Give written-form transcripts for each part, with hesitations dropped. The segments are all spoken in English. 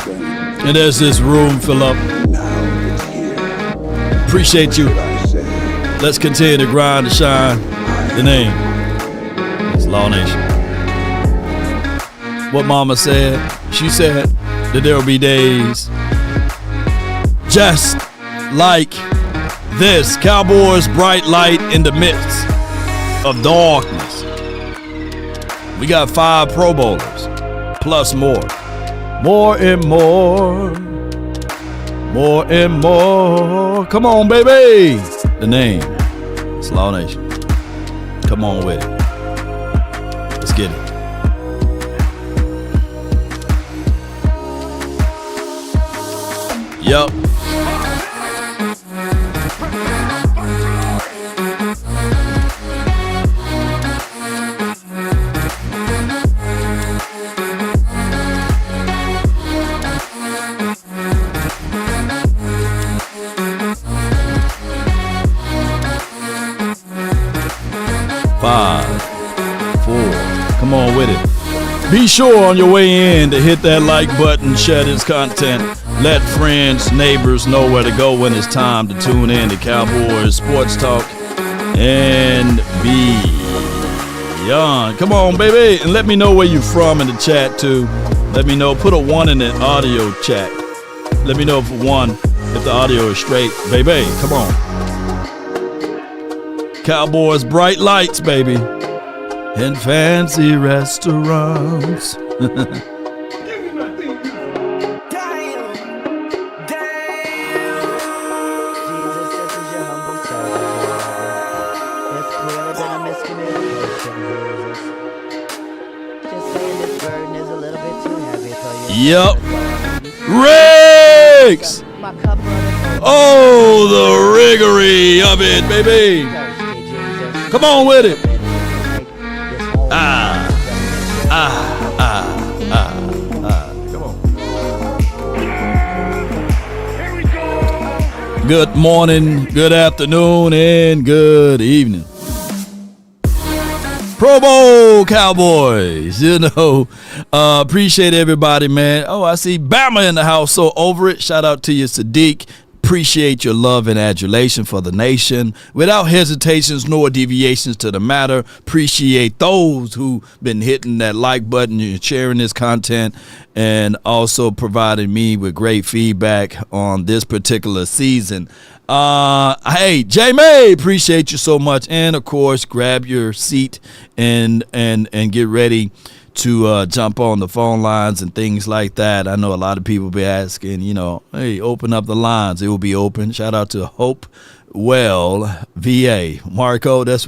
And there's this room fill up. Appreciate you. Let's continue to grind to shine. The name is Law Nation. What Mama said, she said that there will be days just like this. Cowboys, bright light in the midst of darkness. We got 5 Pro Bowlers, plus more. More and more. More and more. Come on, baby. The name is Law Nation. Come on with it. Let's get it. Yup. Come on with it. Be sure on your way in to hit that like button, share this content, let friends, neighbors know where to go when it's time to tune in to Cowboys Sports Talk and beyond. Come on, baby, and let me know where you're from in the chat too. Let me know. Put a 1 in the audio chat. Let me know if the audio is straight, baby. Come on. Cowboys, bright lights, baby. In fancy restaurants. Yep. Riggs! Oh, the riggery of it, baby. Come on with it. Come on. Here we go. Good morning, good afternoon, and good evening. Pro Bowl Cowboys, appreciate everybody, man. Oh, I see Bama in the house, so over it. Shout out to you, Sadiq. Appreciate your love and adulation for the nation. Without hesitations nor deviations to the matter, appreciate those who've been hitting that like button and sharing this content and also providing me with great feedback on this particular season. Hey, J-May, appreciate you so much. And, of course, grab your seat and get ready to jump on the phone lines and things like that. I know a lot of people be asking, hey, open up the lines. It will be open. Shout out to Hope Well, VA. Marco, that's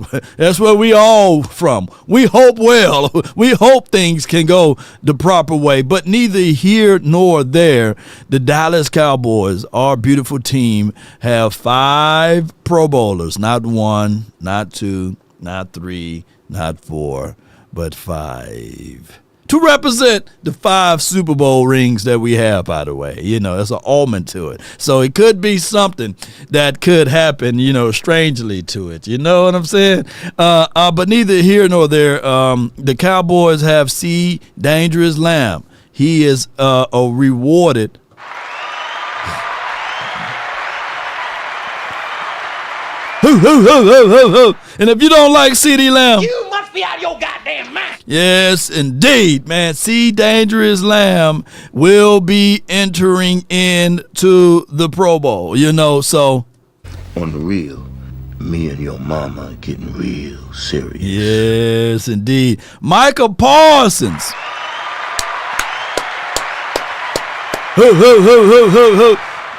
where we all from. We hope well. We hope things can go the proper way, but neither here nor there. The Dallas Cowboys, our beautiful team, have 5 Pro Bowlers. Not 1, not 2, not 3, not 4. But 5 to represent the 5 Super Bowl rings that we have, by the way. There's an almond to it. So it could be something that could happen, strangely to it. You know what I'm saying? But neither here nor there. The Cowboys have C. Dangerous Lamb. He is rewarded. And if you don't like C.D. Lamb, you must be out of your goddamn mind. Yes, indeed, man. C. Dangerous Lamb will be entering into the Pro Bowl, so. On the real, me and your mama are getting real serious. Yes, indeed. Micah Parsons.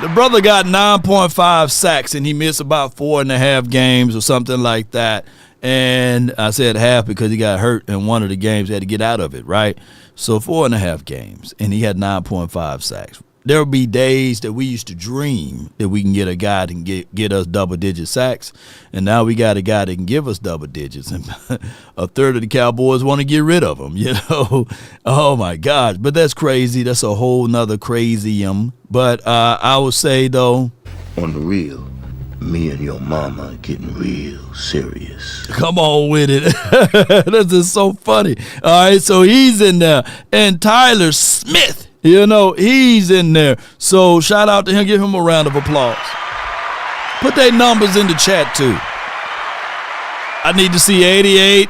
The brother got 9.5 sacks, and he missed about 4.5 games or something like that. And I said half because he got hurt in one of the games. He had to get out of it, right? So 4.5 games, and he had 9.5 sacks. There will be days that we used to dream that we can get a guy that can get us double-digit sacks, and now we got a guy that can give us double digits, and a third of the Cowboys want to get rid of him, Oh, my God. But that's crazy. That's a whole nother crazy-um. But I would say, though. On the real, me and your mama are getting real serious. Come on with it. This is so funny. All right, so he's in there. And Tyler Smith You know, he's in there. So shout out to him. Give him a round of applause. Put their numbers in the chat, too. I need to see 88.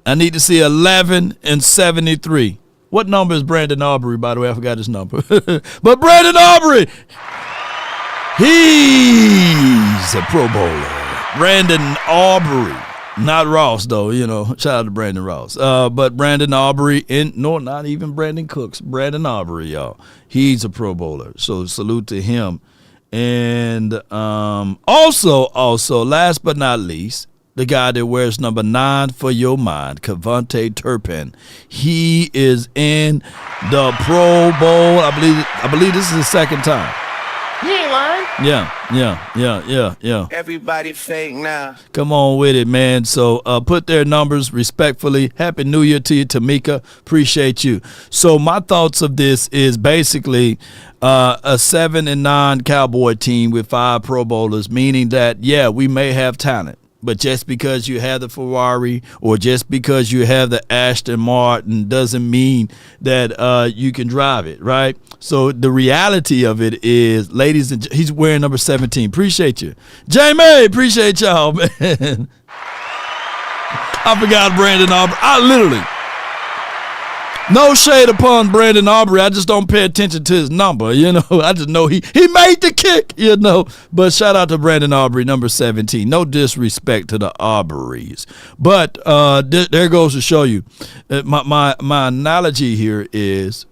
I need to see 11 and 73. What number is Brandon Aubrey, by the way? I forgot his number. But Brandon Aubrey, he's a Pro Bowler. Brandon Aubrey. Not Ross, though, you know. Shout out to Brandon Ross. But Brandon Aubrey, not even Brandon Cooks. Brandon Aubrey, y'all. He's a Pro Bowler. So salute to him. And also, last but not least, the guy that wears number 9 for your mind, Kevontae Turpin. He is in the Pro Bowl. I believe this is his second time. You ain't lying. Yeah. Everybody fake now. Come on with it, man. So put their numbers respectfully. Happy New Year to you, Tamika. Appreciate you. So my thoughts of this is basically a 7-9 Cowboy team with 5 Pro Bowlers, meaning that, yeah, we may have talent. But just because you have the Ferrari or just because you have the Aston Martin doesn't mean that you can drive it, right? So the reality of it is, ladies and he's wearing number 17. Appreciate you. Jamie, appreciate y'all, man. I forgot Brandon Aubrey. No shade upon Brandon Aubrey. I just don't pay attention to his number, you know. I just know he made the kick, you know. But shout out to Brandon Aubrey, number 17. No disrespect to the Aubreys. But there goes to show you. My analogy here is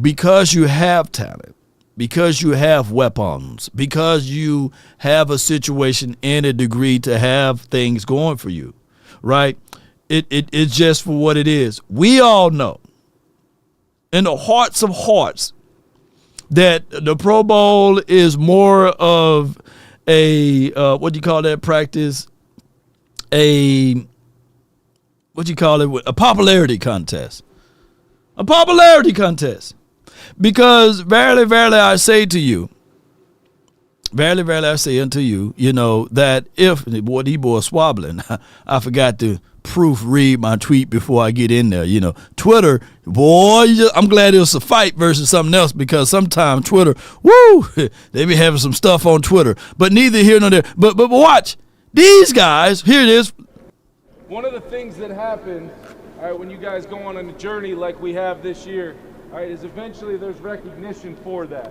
because you have talent, because you have weapons, because you have a situation and a degree to have things going for you, right? It's just for what it is. We all know in the hearts of hearts that the Pro Bowl is more of a, what do you call that practice? A popularity contest. A popularity contest. Because verily, verily, I say to you, verily, verily, I say unto you, you know, that if, boy, these boys swabbling, I forgot to proofread my tweet before I get in there. You know, Twitter, boy, I'm glad it was a fight versus something else, because sometimes Twitter, woo, they be having some stuff on Twitter. But neither here nor there. But watch, these guys, here it is. One of the things that happens, all right, when you guys go on a journey like we have this year, all right, is eventually there's recognition for that.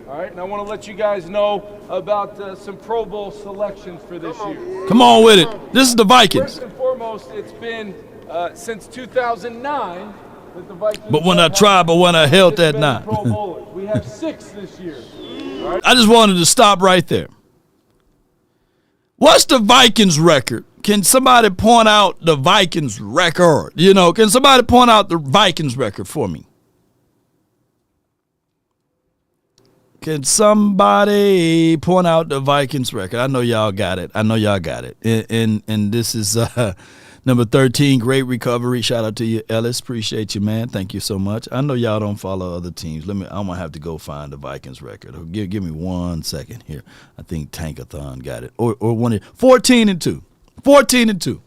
All right, and I want to let you guys know about some Pro Bowl selections for this year. Come on with it. This is the Vikings. First and foremost, it's been since 2009 that the Vikings. But when I held that 9. Pro Bowlers. We have 6 this year. All right? I just wanted to stop right there. What's the Vikings record? Can somebody point out the Vikings record? You know, can somebody point out the Vikings record for me? Can somebody point out the Vikings record? I know y'all got it. And this is number 13, great recovery. Shout out to you, Ellis. Appreciate you, man. Thank you so much. I know y'all don't follow other teams. I'm gonna have to go find the Vikings record. Give me 1 second here. I think Tankathon got it. Or 14-2. 14-2.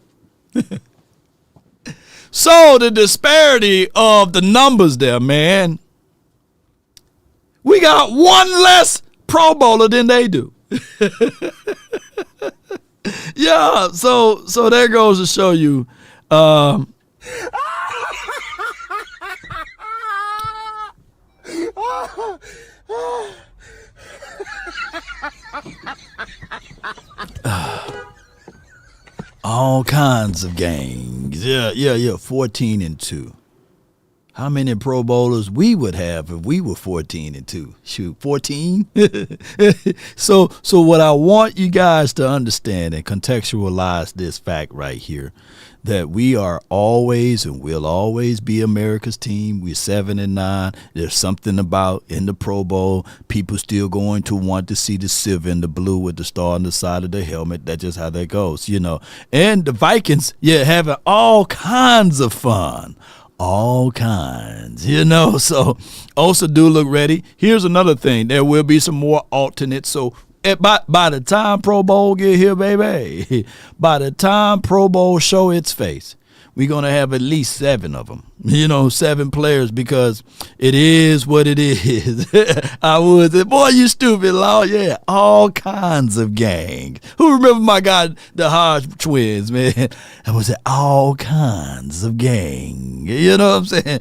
So the disparity of the numbers there, man. We got 1 less Pro Bowler than they do. Yeah, so there goes to show you. All kinds of games. Yeah, 14-2. How many Pro Bowlers we would have if we were 14-2? Shoot, 14? So what I want you guys to understand and contextualize this fact right here, that we are always and will always be America's team. We're 7-9. There's something about in the Pro Bowl, people still going to want to see the silver and the blue with the star on the side of the helmet. That's just how that goes, you know. And the Vikings, having all kinds of fun. All kinds, you know. So also do look ready. Here's another thing. There will be some more alternates. So by the time Pro Bowl get here, baby, by the time Pro Bowl show its face, we're going to have at least 7 of them, 7 players, because it is what it is. I would say, boy, you stupid, Law. Yeah, all kinds of gangs. Who remember my guy, the Hodge twins, man? I was at all kinds of gang. You know what I'm saying?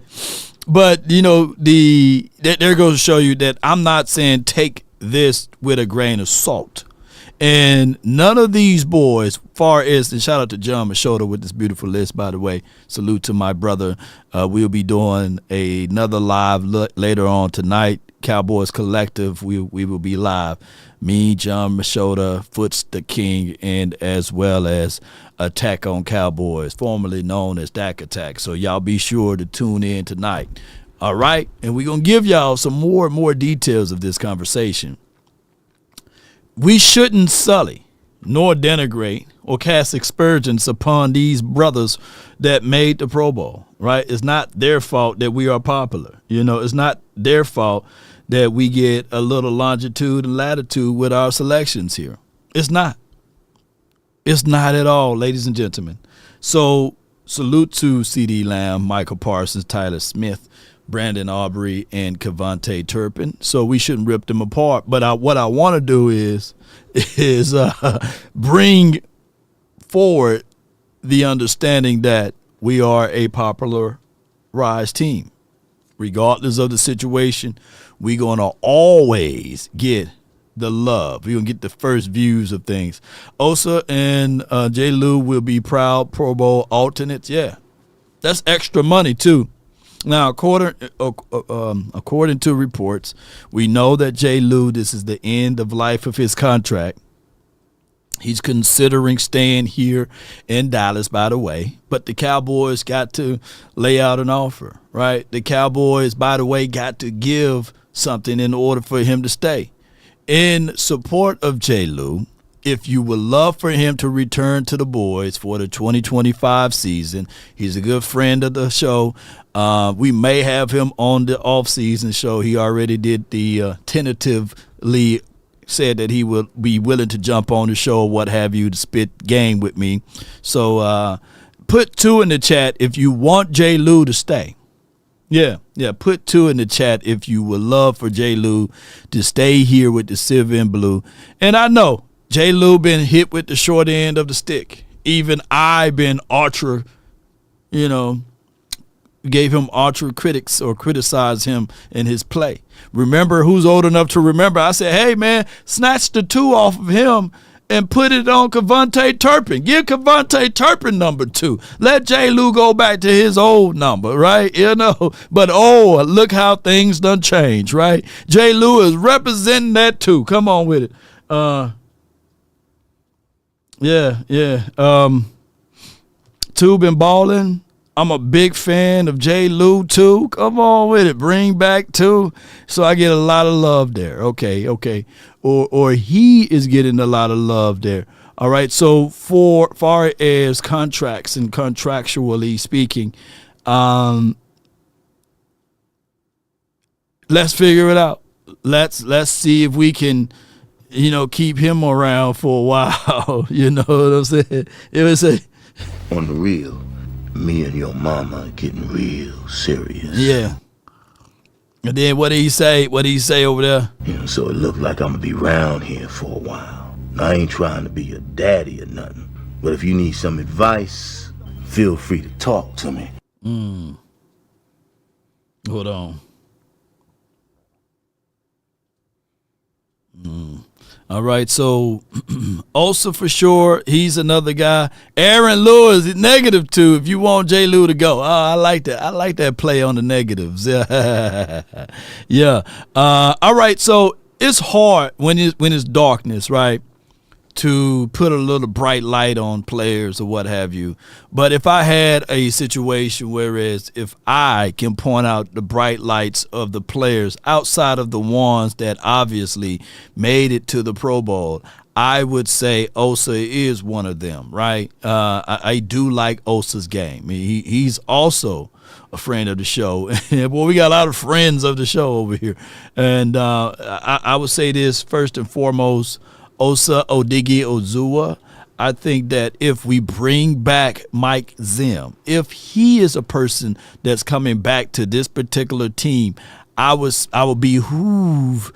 But, there goes to show you that I'm not saying take this with a grain of salt. And none of these boys, far as, and shout out to John Machota with this beautiful list, by the way. Salute to my brother. We'll be doing another live later on tonight. Cowboys Collective, we will be live. Me, John Machota, Foots the King, and as well as Attack on Cowboys, formerly known as Dak Attack. So y'all be sure to tune in tonight. All right? And we're going to give y'all some more details of this conversation. We shouldn't sully, nor denigrate, or cast aspersions upon these brothers that made the Pro Bowl, right? It's not their fault that we are popular. It's not their fault that we get a little longitude and latitude with our selections here. It's not. It's not at all, ladies and gentlemen. So salute to C.D. Lamb, Michael Parsons, Tyler Smith, Brandon Aubrey, and Cavante Turpin. So we shouldn't rip them apart. But what I want to do is bring forward the understanding that we are a popularized team. Regardless of the situation, we're going to always get the love. We're going to get the first views of things. Osa and J. Leww will be proud Pro Bowl alternates. Yeah, that's extra money, too. Now, according to reports, we know that J. Leww, this is the end of life of his contract. He's considering staying here in Dallas, by the way. But the Cowboys got to lay out an offer, right? The Cowboys, by the way, got to give something in order for him to stay. In support of J. Leww, if you would love for him to return to the boys for the 2025 season, he's a good friend of the show. We may have him on the off-season show. He already did the tentatively said that he will be willing to jump on the show or what have you to spit game with me. So put 2 in the chat if you want J. Leww to stay. Yeah, put 2 in the chat if you would love for J. Leww to stay here with the silver and blue. And I know J. Leww been hit with the short end of the stick. Even I been gave him ultra critics or criticized him in his play. Remember, who's old enough to remember? I said, hey, man, snatch the 2 off of him and put it on Cavante Turpin. Give Cavante Turpin number 2. Let J. Leww go back to his old number, right? But, look how things done changed, right? J. Leww is representing that 2. Come on with it. Yeah. 2 been balling. I'm a big fan of J. Leww, too. Come on with it. Bring back 2. So I get a lot of love there. Okay. Or he is getting a lot of love there. All right. So for far as contracts and contractually speaking, let's figure it out. Let's see if we can, keep him around for a while. You know what I'm saying? It was On the real, me and your mama are getting real serious. Yeah. And then what did he say? What did he say over there? So it look like I'm gonna be around here for a while. I ain't trying to be your daddy or nothing, but if you need some advice, feel free to talk to me. Hold on. All right, so Osa for sure, he's another guy. Aaron Lewis, -2 if you want J. Leww to go. Oh, I like that. I like that play on the negatives. Yeah. All right, so it's hard when it's darkness, right, to put a little bright light on players or what have you. But if I had a situation whereas if I can point out the bright lights of the players outside of the ones that obviously made it to the Pro Bowl, I would say Osa is one of them, right? I do like Osa's game. He's also a friend of the show. Boy, we got a lot of friends of the show over here. And I would say this first and foremost, Osa Odigi Ozua. I think that if we bring back Mike Zim, if he is a person that's coming back to this particular team, I would behoove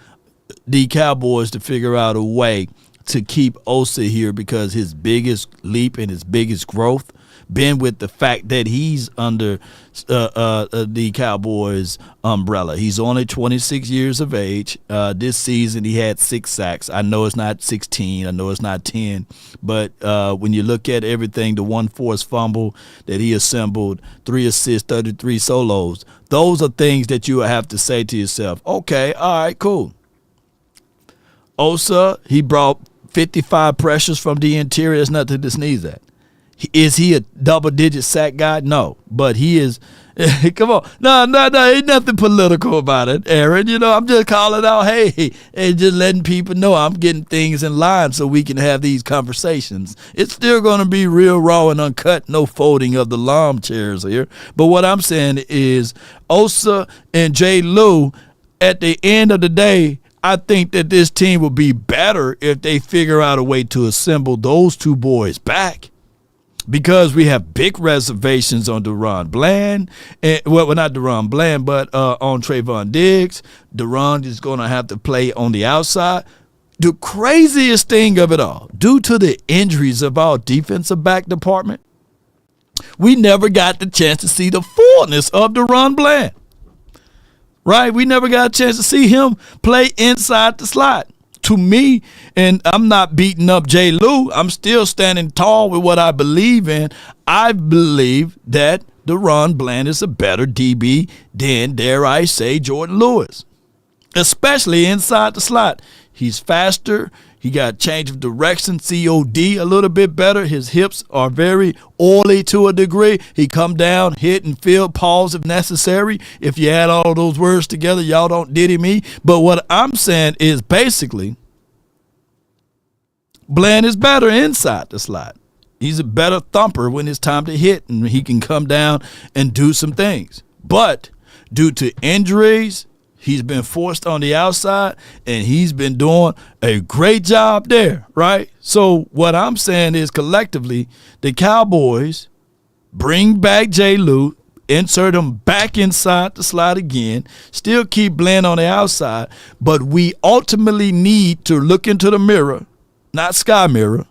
the Cowboys to figure out a way to keep Osa here, because his biggest leap and his biggest growth been with the fact that he's under the Cowboys umbrella. He's only 26 years of age. This season he had 6 sacks. I know it's not 16. I know it's not 10. But when you look at everything, the 1 forced fumble that he assembled, 3 assists, 33 solos, those are things that you have to say to yourself, okay, all right, cool. Osa, he brought 55 pressures from the interior. There's nothing to sneeze at. Is he a double-digit sack guy? No, but he is. Come on, no, ain't nothing political about it, Aaron. You know, I'm just calling out, hey, and just letting people know I'm getting things in line so we can have these conversations. It's still going to be real raw and uncut, no folding of the lawn chairs here. But what I'm saying is, Osa and Leww, at the end of the day, I think that this team will be better if they figure out a way to assemble those two boys back. Because we have big reservations on Deron Bland, well, not Deron Bland, but on Trayvon Diggs. Deron is going to have to play on the outside. The craziest thing of it all, due to the injuries of our defensive back department, we never got the chance to see the fullness of Deron Bland. Right? We never got a chance to see him play inside the slot. To me, and I'm not beating up Leww, I'm still standing tall with what I believe in. I believe that Deron Bland is a better DB than, dare I say, Jordan Lewis, especially inside the slot. He's faster. He got change of direction, COD, a little bit better. His hips are very oily to a degree. He come down, hit and field, pause if necessary. If you add all of those words together, y'all don't diddy me. But what I'm saying is basically Bland is better inside the slot. He's a better thumper when it's time to hit, and he can come down and do some things. But due to injuries, he's been forced on the outside, and he's been doing a great job there, right? So what I'm saying is collectively, the Cowboys bring back Leww, insert him back inside the slot again, still keep Bland on the outside, but we ultimately need to look into the mirror, not sky mirror,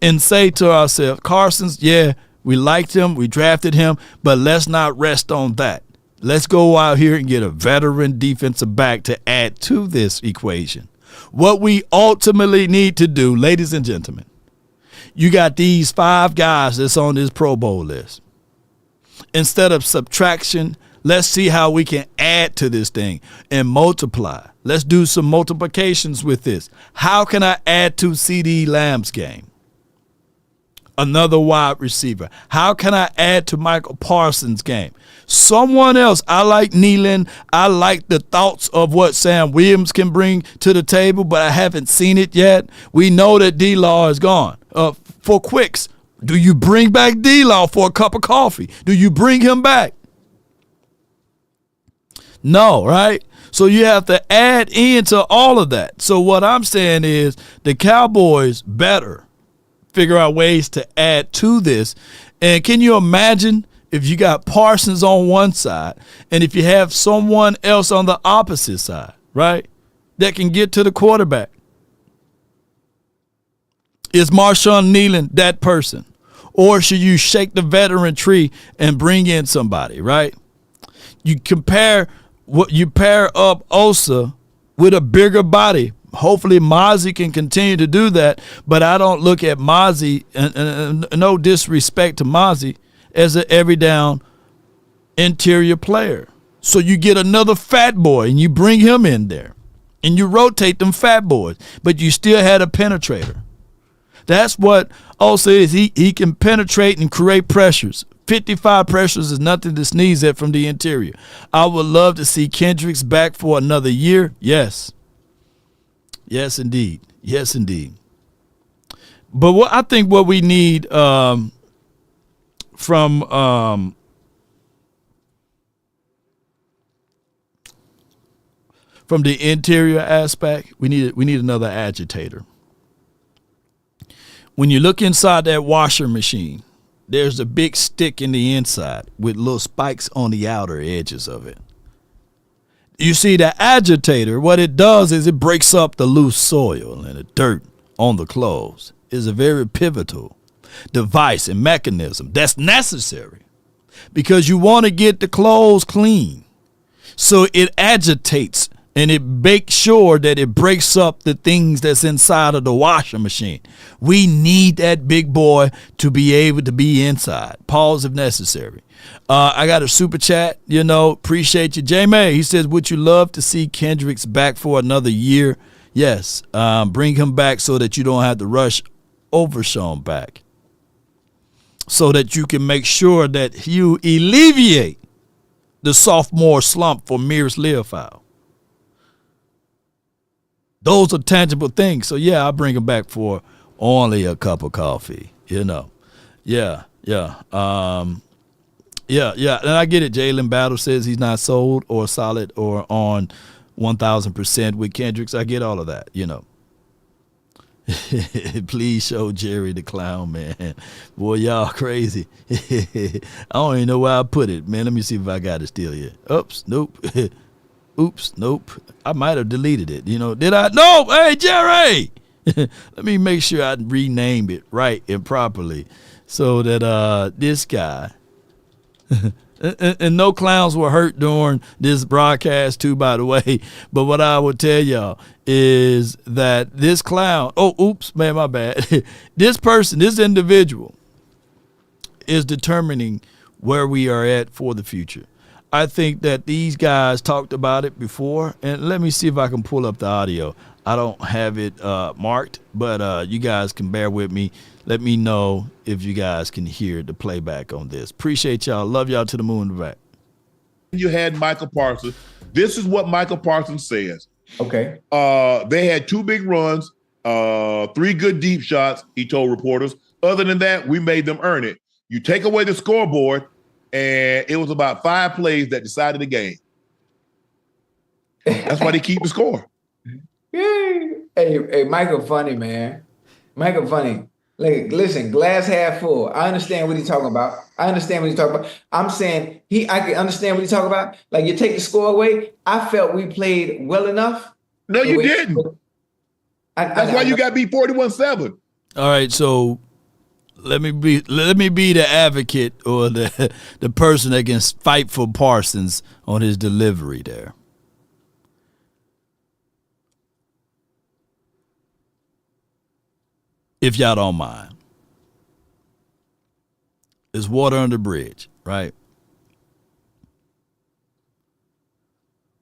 and say to ourselves, Carson's, yeah, we liked him, we drafted him, but let's not rest on that. Let's go out here and get a veteran defensive back to add to this equation. What we ultimately need to do, ladies and gentlemen, you got these 5 guys that's on this Pro Bowl list. Instead of subtraction, let's see how we can add to this thing and multiply. Let's do some multiplications with this. How can I add to CD Lamb's game? Another wide receiver. How can I add to Michael Parsons' game? Someone else. I like Nealon. I like the thoughts of what Sam Williams can bring to the table, but I haven't seen it yet. We know that D-Law is gone. For quicks, do you bring back D-Law for a cup of coffee? Do you bring him back? No, right? So you have to add into all of that. So what I'm saying is the Cowboys better figure out ways to add to this. And can you imagine if you got Parsons on one side and if you have someone else on the opposite side, right, that can get to the quarterback? Is Marshawn Nealon that person? Or should you shake the veteran tree and bring in somebody, right? You pair up Osa with a bigger body. Hopefully Mozzie can continue to do that, but I don't look at Mozzie, and no disrespect to Mozzie, as an every down interior player. So you get another fat boy and you bring him in there and you rotate them fat boys, but you still had a penetrator. That's what Osa is. He can penetrate and create pressures. 55 pressures is nothing to sneeze at from the interior. I would love to see Kendricks back for another year. Yes. Yes, indeed. Yes, indeed. But I think what we need from the interior aspect, we need another agitator. When you look inside that washer machine, there's a big stick in the inside with little spikes on the outer edges of it. You see, the agitator, what it does is it breaks up the loose soil and the dirt on the clothes. It's a very pivotal device and mechanism that's necessary because you want to get the clothes clean. So it agitates and it makes sure that it breaks up the things that's inside of the washing machine. We need that big boy to be able to be inside. Pause if necessary. I got a super chat, appreciate you. J-May, he says, would you love to see Kendricks back for another year? Yes, bring him back so that you don't have to rush Overshown back. So that you can make sure that you alleviate the sophomore slump for Mears Leofow. Those are tangible things. So, yeah, I'll bring him back for only a cup of coffee, Yeah. And I get it. Jalen Battle says he's not sold or solid or on 1,000% with Kendricks. I get all of that, Please show Jerry the clown, man. Boy, y'all crazy. I don't even know where I put it, man. Let me see if I got it still here. Oops, nope. Oops, nope. I might have deleted it. Did I? No, hey, Jerry. Let me make sure I rename it right and properly so that this guy and no clowns were hurt during this broadcast too, by the way. But what I would tell y'all is that this clown, oops, man, my bad. This individual is determining where we are at for the future. I think that these guys talked about it before, and let me see if I can pull up the audio. I don't have it marked, but you guys can bear with me. Let me know if you guys can hear the playback on this. Appreciate y'all. Love y'all to the moon and back. You had Michael Parsons. This is what Michael Parsons says. Okay. They had 2 big runs, 3 good deep shots, he told reporters. Other than that, we made them earn it. You take away the scoreboard, and it was about 5 plays that decided the game. That's why they keep the score. Hey, Michael funny, man. Michael funny. Like, listen, glass half full. I understand what he's talking about. I'm saying I can understand what he's talking about. Like, you take the score away. I felt we played well enough. No, you didn't. That's why you got beat 41-7. All right, so let me be the advocate or the person that can fight for Parsons on his delivery there. If y'all don't mind. There's water under the bridge, right?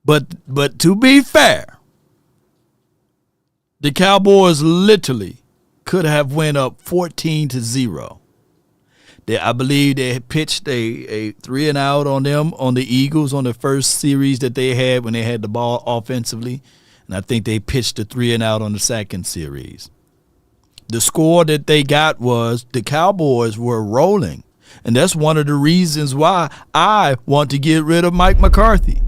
But to be fair, the Cowboys literally could have went up 14-0. I believe they had pitched a 3-and-out on them on the Eagles on the first series that they had when they had the ball offensively, and I think they pitched a 3-and-out on the second series. The score that they got was the Cowboys were rolling. And that's one of the reasons why I want to get rid of Mike McCarthy.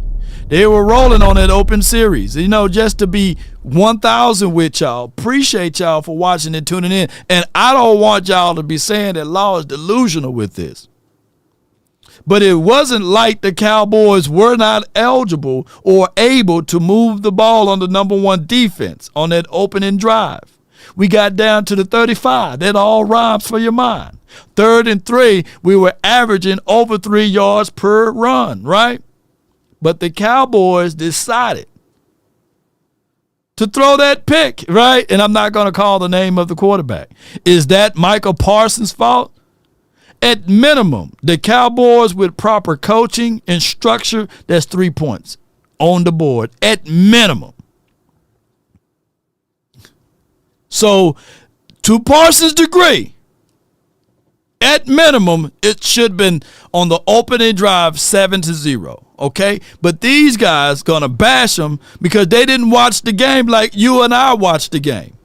They were rolling on that open series. Just to be 1,000 with y'all. Appreciate y'all for watching and tuning in. And I don't want y'all to be saying that Law is delusional with this. But it wasn't like the Cowboys were not eligible or able to move the ball on the number 1 defense on that opening drive. We got down to the 35. That all rhymes for your mind. 3rd and 3, we were averaging over 3 yards per run, right? But the Cowboys decided to throw that pick, right? And I'm not going to call the name of the quarterback. Is that Michael Parsons' fault? At minimum, the Cowboys with proper coaching and structure, that's 3 points on the board. At minimum. So, to Parsons' degree, at minimum, it should have been on the opening drive 7-0, okay? But these guys going to bash them because they didn't watch the game like you and I watched the game.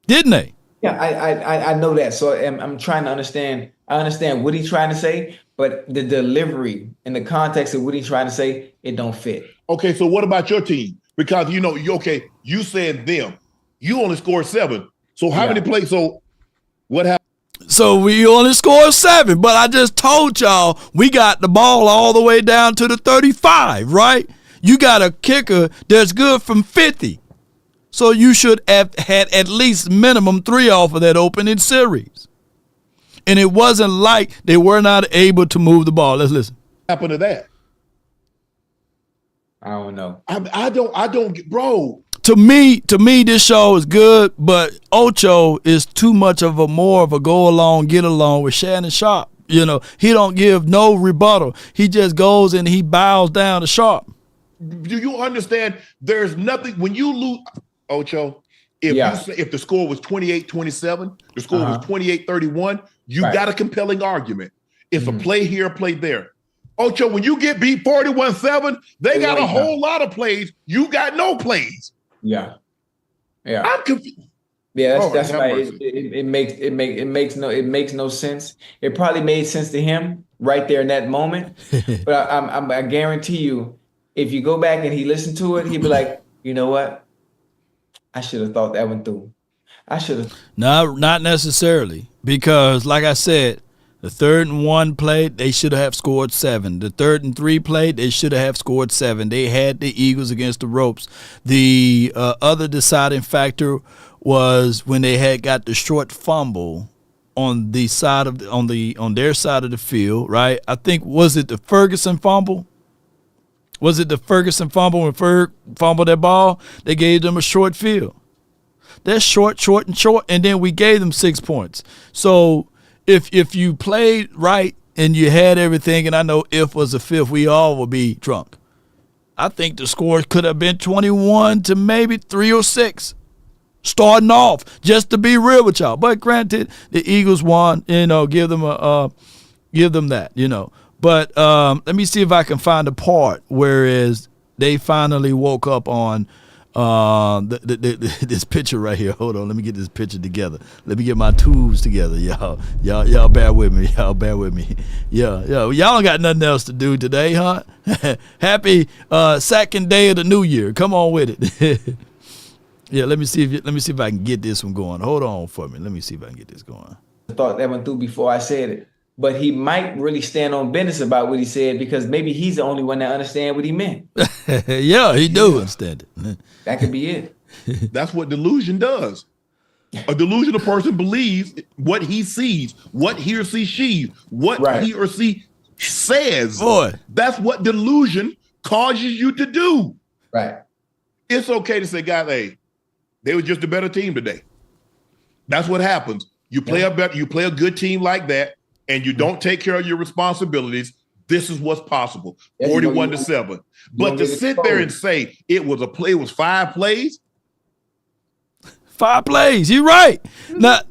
Didn't they? Yeah, I know that. So I'm trying to understand. I understand what he's trying to say, but the delivery in the context of what he's trying to say, it don't fit. Okay, so what about your team? Because, you said them. You only scored 7. So how many plays? So what happened? So we only scored 7, but I just told y'all we got the ball all the way down to the 35, right? You got a kicker that's good from 50. So you should have had at least minimum 3 off of that opening series. And it wasn't like they were not able to move the ball. Let's listen. What happened to that? I don't know. I don't, bro. To me, this show is good, but Ocho is too much of a more of a go along, get along with Shannon Sharp. You know, he don't give no rebuttal. He just goes and he bows down to Sharp. Do you understand? There's nothing when you lose, Ocho. If the score was 28-27, the score was 28-31, you got a compelling argument. It's a play here, play there. Ocho, when you get beat 41-7, they got a whole lot of plays. You got no plays. Yeah. I'm confused. Yeah, that's right. It makes no sense. It probably made sense to him right there in that moment. But I guarantee you, if you go back and he listened to it, he'd be like, you know what? I should have thought that one through. I should have. No, not necessarily, because like I said, the 3rd and 1 play, they should have scored 7. The 3rd and 3 play, they should have scored 7. They had the Eagles against the ropes. The other deciding factor was when they had got the short fumble on the side of on their side of the field, right? I think was it the Ferguson fumble? Was it the Ferguson fumble when Ferg fumbled that ball? They gave them a short field. That's short, and then we gave them 6 points. So if you played right and you had everything, and I know if was a fifth, we all would be drunk. I think the score could have been 21 to maybe 3 or 6. Starting off, just to be real with y'all. But granted, the Eagles won, you know, give them that, you know. But let me see if I can find a part whereas they finally woke up on this picture right here. Hold on, let me get this picture together. Let me get my tools together, y'all. Y'all bear with me. Yeah. Y'all got nothing else to do today, huh? Happy second day of the new year. Come on with it. Yeah, let me see if I can get this one going. Hold on for me. Let me see if I can get this going. I thought that one through before I said it. But he might really stand on business about what he said because maybe he's the only one that understands what he meant. Yeah, he do understand it. That could be it. That's what delusion does. A delusional person believes what he sees, what he or she sees, what he or she says. Boy. That's what delusion causes you to do. Right. It's okay to say, guys, hey, they were just a better team today. That's what happens. You play a good team like that, and you don't take care of your responsibilities. This is what's possible. 41-7. But to sit there and say it was 5 plays. 5 plays. You're right. Now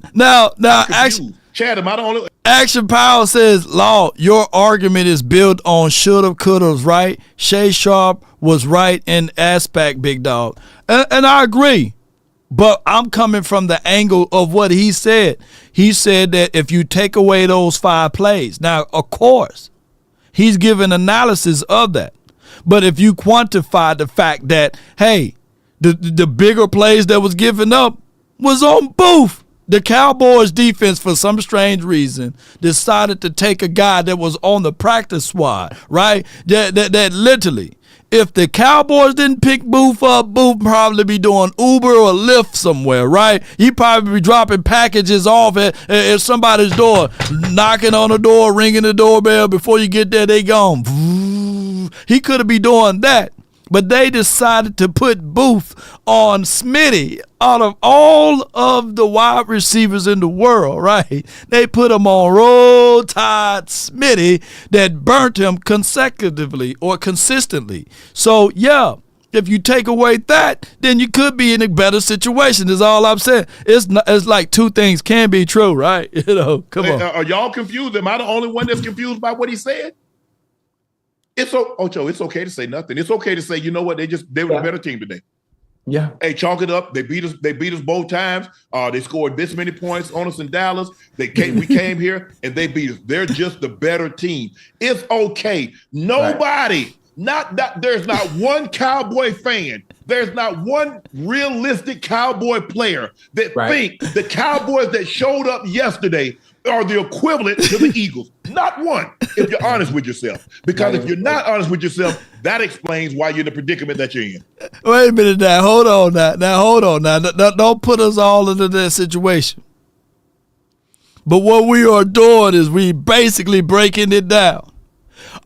action. Chad, am I the only? Action Power says, Law, your argument is built on shoulda, couldas, right? Shay Sharp was right in aspect, big dog. And I agree. But I'm coming from the angle of what he said. He said that if you take away those 5 plays, now, of course, he's giving analysis of that. But if you quantify the fact that, hey, the bigger plays that was given up was on Booth. The Cowboys defense, for some strange reason, decided to take a guy that was on the practice squad, right? That literally, if the Cowboys didn't pick Booth up, Booth probably be doing Uber or Lyft somewhere, right? He probably be dropping packages off at somebody's door, knocking on the door, ringing the doorbell. Before you get there, they gone. He could have been doing that. But they decided to put Booth on Smitty. Out of all of the wide receivers in the world, right? They put him on Roll Tide Smitty that burnt him consecutively or consistently. So, yeah, if you take away that, then you could be in a better situation is all I'm saying. It's like 2 things can be true, right? You know, come on. Are y'all confused? Am I the only one that's confused by what he said? Ocho, it's okay to say nothing. It's okay to say, you know what, they were a better team today. Yeah. Hey, chalk it up. They beat us both times. They scored this many points on us in Dallas. We came here and they beat us. They're just the better team. It's okay. Nobody There's not one Cowboy fan. There's not one realistic Cowboy player that think the Cowboys that showed up yesterday are the equivalent to the Eagles. Not one, if you're honest with yourself. Because if you're not honest with yourself, that explains why you're in the predicament that you're in. Wait a minute now. Hold on now. Don't put us all into that situation. But what we are doing is we basically breaking it down.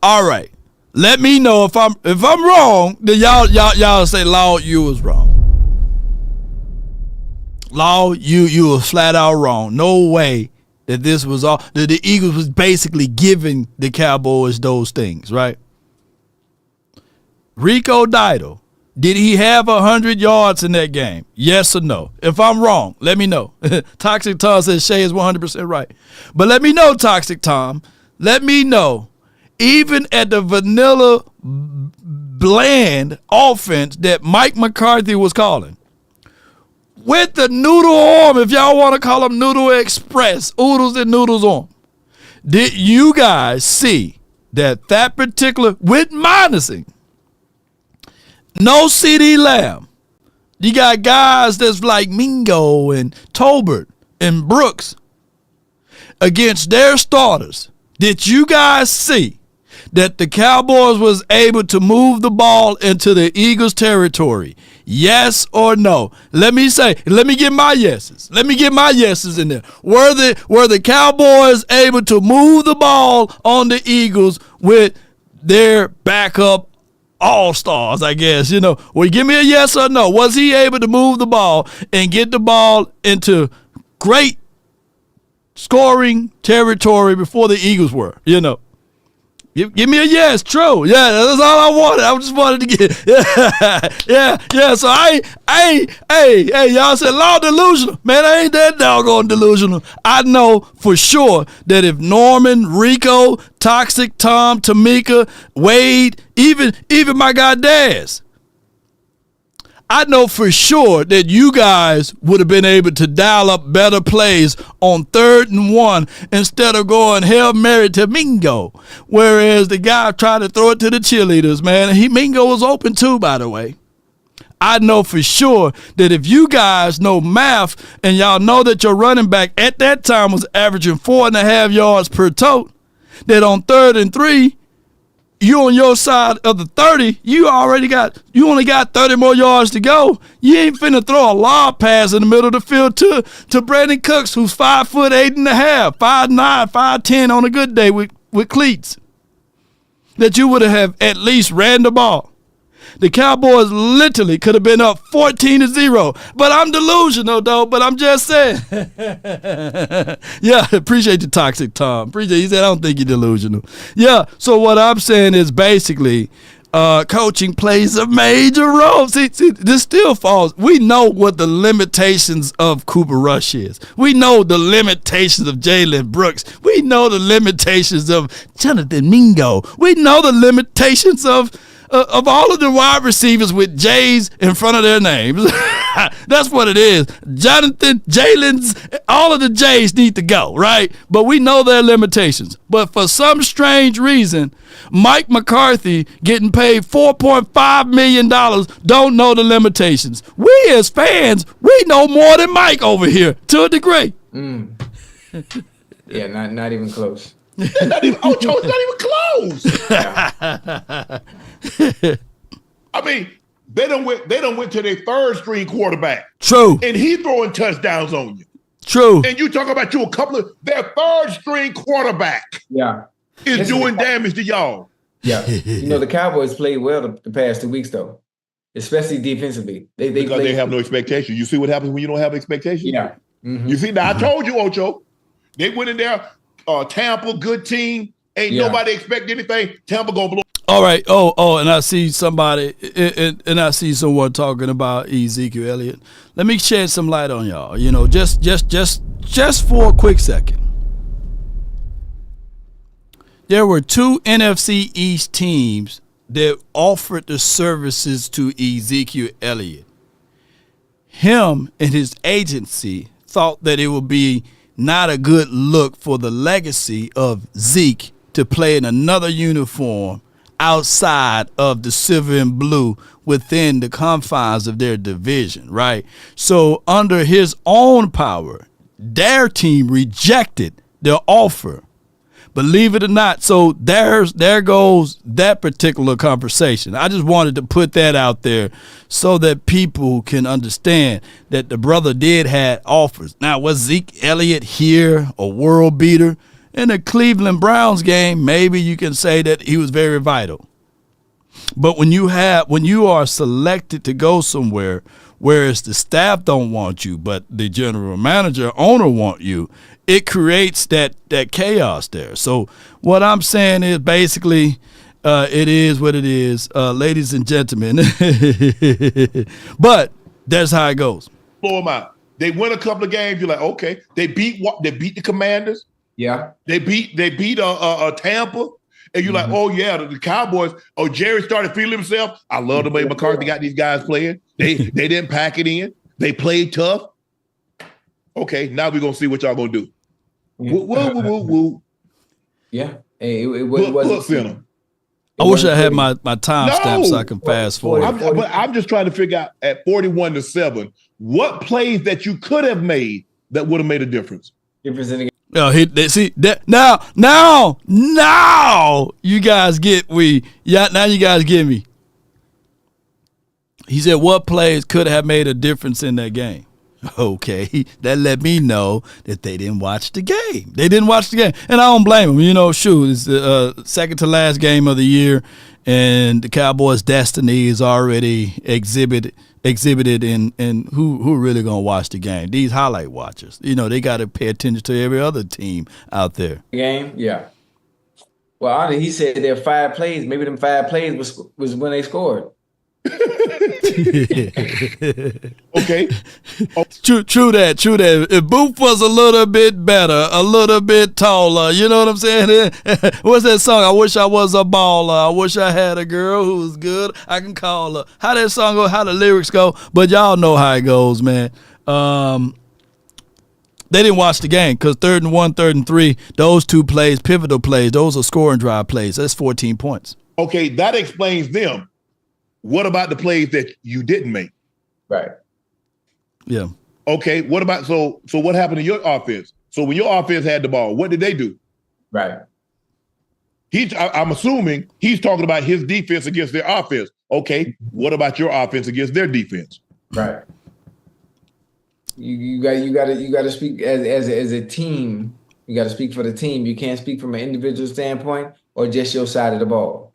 All right. Let me know if I'm wrong, then y'all say, Lawd, you was wrong. Lawd, you was flat out wrong. No way that this was all that the Eagles was basically giving the Cowboys those things, right? Rico Didal, did he have 100 yards in that game? Yes or no? If I'm wrong, let me know. Toxic Tom says Shay is 100% right. But let me know, Toxic Tom. Let me know. Even at the vanilla bland offense that Mike McCarthy was calling, with the noodle arm, if y'all want to call them Noodle Express, oodles and noodles arm, did you guys see that particular, with minusing, no CD Lamb, you got guys that's like Mingo and Tolbert and Brooks against their starters? Did you guys see that the Cowboys was able to move the ball into the Eagles territory? Yes or no? Let me get my yeses. Let me get my yeses in there. Were the Cowboys able to move the ball on the Eagles with their backup all-stars, I guess? Well, give me a yes or no. Was he able to move the ball and get the ball into great scoring territory before the Eagles were? Give me a yes, true. Yeah, that's all I wanted. I just wanted to get, yeah. So y'all said Lawd delusional. Man, I ain't that doggone delusional. I know for sure that if Norman, Rico, Toxic Tom, Tamika, Wade, even my guy Daz, I know for sure that you guys would have been able to dial up better plays on 3rd and 1 instead of going Hail Mary to Mingo. Whereas the guy tried to throw it to the cheerleaders, man. Mingo was open too, by the way. I know for sure that if you guys know math and y'all know that your running back at that time was averaging 4.5 yards per tote, that on 3rd and 3, you on your side of the 30, you only got 30 more yards to go. You ain't finna throw a lob pass in the middle of the field to Brandon Cooks, who's 5'8.5", 5'9", 5'10" on a good day with cleats. That you would have at least ran the ball. The Cowboys literally could have been up 14-0. But I'm delusional, though. But I'm just saying. Yeah, appreciate the Toxic Tom. He said, I don't think you're delusional. Yeah, so what I'm saying is basically coaching plays a major role. See, this still falls. We know what the limitations of Cooper Rush is. We know the limitations of Jalen Brooks. We know the limitations of Jonathan Mingo. We know the limitations of all of the wide receivers with J's in front of their names. That's what it is. Jonathan, Jalen's, all of the J's need to go, right? But we know their limitations. But for some strange reason, Mike McCarthy getting paid $4.5 million don't know the limitations. We as fans, we know more than Mike over here to a degree. Yeah, not even close. Not even close. I mean, they done went to their 3rd string quarterback. True. And he throwing touchdowns on you. True. And you talk about their 3rd string quarterback. Yeah. Is doing damage to y'all. Yeah. The Cowboys played well the past 2 weeks, though, especially defensively. Because they have no expectation. You see what happens when you don't have expectation? Yeah. Mm-hmm. You see, now I told you, Ocho, they went in there, Tampa, good team. Ain't nobody expect anything. Tampa gonna blow. All right. Oh, and I see somebody, and I see someone talking about Ezekiel Elliott. Let me shed some light on y'all. Just for a quick second. There were 2 NFC East teams that offered the services to Ezekiel Elliott. Him and his agency thought that it would be not a good look for the legacy of Zeke to play in another uniform outside of the silver and blue within the confines of their division, right? So under his own power, their team rejected the offer. Believe it or not. So there goes that particular conversation. I just wanted to put that out there so that people can understand that the brother did have offers. Now, was Zeke Elliott here a world beater? In the Cleveland Browns game, maybe you can say that he was very vital. But when you are selected to go somewhere, whereas the staff don't want you, but the general manager, owner want you, it creates that chaos there. So what I'm saying is basically it is what it is, ladies and gentlemen. But that's how it goes. Blow them out. They win a couple of games. You're like, okay. They beat the Commanders. Yeah. They beat Tampa. And you're like, oh, yeah, the Cowboys. Oh, Jerry started feeling himself. I love the way McCarthy got these guys playing. They didn't pack it in. They played tough. Okay, now we're going to see what y'all going to do. Woo. Yeah. Hey, it wasn't. I wish I had my timestamp so I can fast forward. I'm just trying to figure out at 41-7, what plays that you could have made that would have made a difference. Difference in the game. See that now you guys get now you guys get me. He said what plays could have made a difference in that game. Okay, that let me know that they didn't watch the game. They didn't watch the game, and I don't blame them. You know, shoot, it's the second to last game of the year, and the Cowboys' destiny is already exhibited and who really gonna watch the game? These highlight watchers. You know, they got to pay attention to every other team out there. Game, yeah. Well, he said there are 5 plays. Maybe them 5 plays was when they scored. Okay. True that. If Booth was a little bit better, a little bit taller, you know what I'm saying? What's that song? I wish I was a baller. I wish I had a girl who was good. I can call her. How that song go? How the lyrics go? But y'all know how it goes, man. They didn't watch the game because 3rd and 1, 3rd and 3, those 2 plays, pivotal plays, those are scoring drive plays. That's 14 points. Okay, that explains them. What about the plays that you didn't make? Right. Yeah. Okay, what about so what happened to your offense? So when your offense had the ball, what did they do? Right. I'm assuming he's talking about his defense against their offense. Okay, what about your offense against their defense? Right. You got to speak as a team. You got to speak for the team. You can't speak from an individual standpoint or just your side of the ball.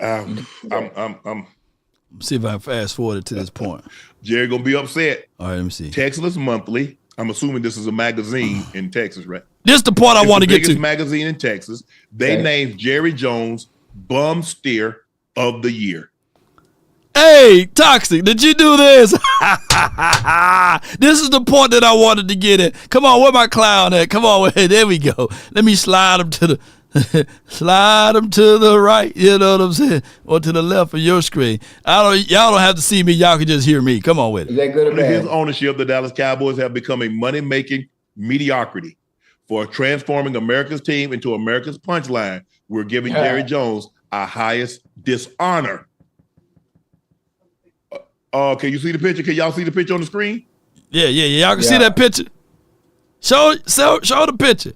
See if I fast forward to this point. Jerry gonna be upset. All right, let me see. Texas Monthly. I'm assuming this is a magazine in Texas, right? This is the point I want to get to. Biggest magazine in Texas. They named Jerry Jones bum steer of the year. Hey, Toxic, did you do this? This is the point that I wanted to get at. Come on, where my clown at? Come on, there we go. Let me slide him to the right, you know what I'm saying, or to the left of your screen. Y'all don't have to see me. Y'all can just hear me. Come on with it. Is that good or Under bad? his ownership, the Dallas Cowboys have become a money-making mediocrity. For transforming America's team into America's punchline, we're giving Jerry Jones our highest dishonor. Can you see the picture? Can y'all see the picture on the screen? Yeah. Y'all can see that picture. Show the picture.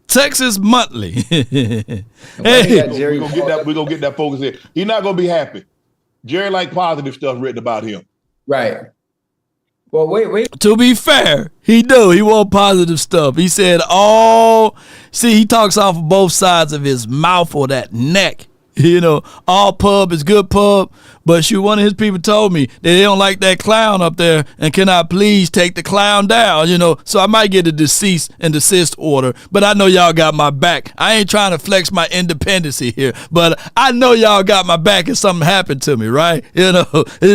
Texas Monthly. Hey, we're gonna get that focus here. He's not gonna be happy. Jerry like positive stuff written about him. Right. Well, wait. To be fair, he want positive stuff. He said, he talks off of both sides of his mouth or that neck. You know, all pub is good pub, but one of his people told me that they don't like that clown up there, and can I please take the clown down, you know, so I might get a cease and desist order, but I know y'all got my back. I ain't trying to flex my independency here, but I know y'all got my back if something happened to me, right? You know,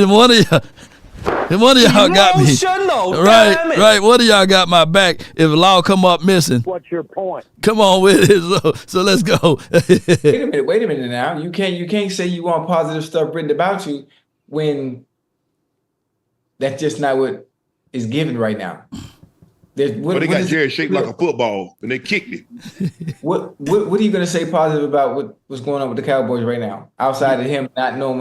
one of y'all got me. Right. One of y'all got my back if law come up missing. What's your point? Come on with it. So let's go. Wait a minute now. You can't say you want positive stuff written about you when that's just not what is given right now. But they got Jerry shaped like a football, and they kicked it. What are you gonna say positive about what's going on with the Cowboys right now? Outside of him not knowing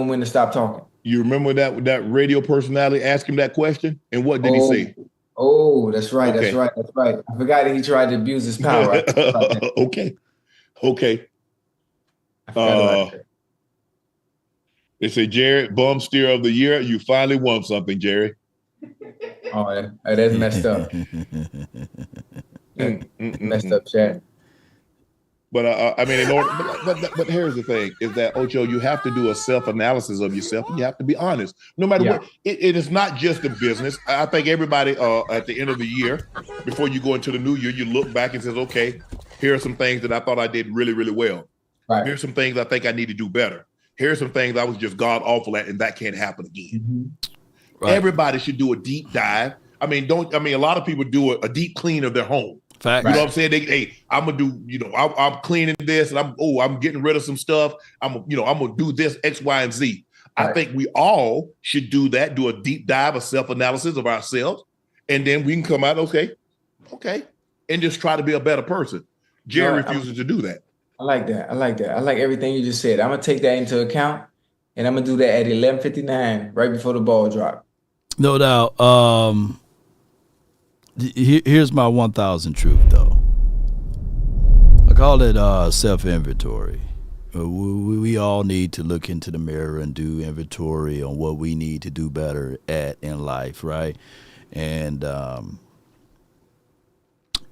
when to stop talking. You remember that radio personality asked him that question, and what did he say? Oh, that's right. Okay. That's right. I forgot that he tried to abuse his power. Okay. I forgot about that. They say, Jared, bum steer of the year. You finally won something, Jerry. Oh, that's messed up. Messed up, Chad. But I mean, in order, but here's the thing: is that Ocho, you have to do a self-analysis of yourself, and you have to be honest. No matter what, it is not just a business. I think everybody at the end of the year, before you go into the new year, you look back and says, okay, here are some things that I thought I did really, really well. Right. Here's some things I think I need to do better. Here's some things I was just god awful at, and that can't happen again. Mm-hmm. Right. Everybody should do a deep dive. I mean, a lot of people do a deep clean of their home. Fact. You know what I'm saying? I'm gonna do, I'm cleaning this, and I'm getting rid of some stuff. I'm gonna do this X, Y, and Z. Right. I think we all should do that. Do a deep dive, a self-analysis of ourselves, and then we can come out okay, and just try to be a better person. Jerry refuses to do that. I like that. I like everything you just said. I'm gonna take that into account, and I'm gonna do that at 11:59, right before the ball drop. No doubt. Here's my 1,000 truth, though. I call it self-inventory. We all need to look into the mirror and do inventory on what we need to do better at in life, right? And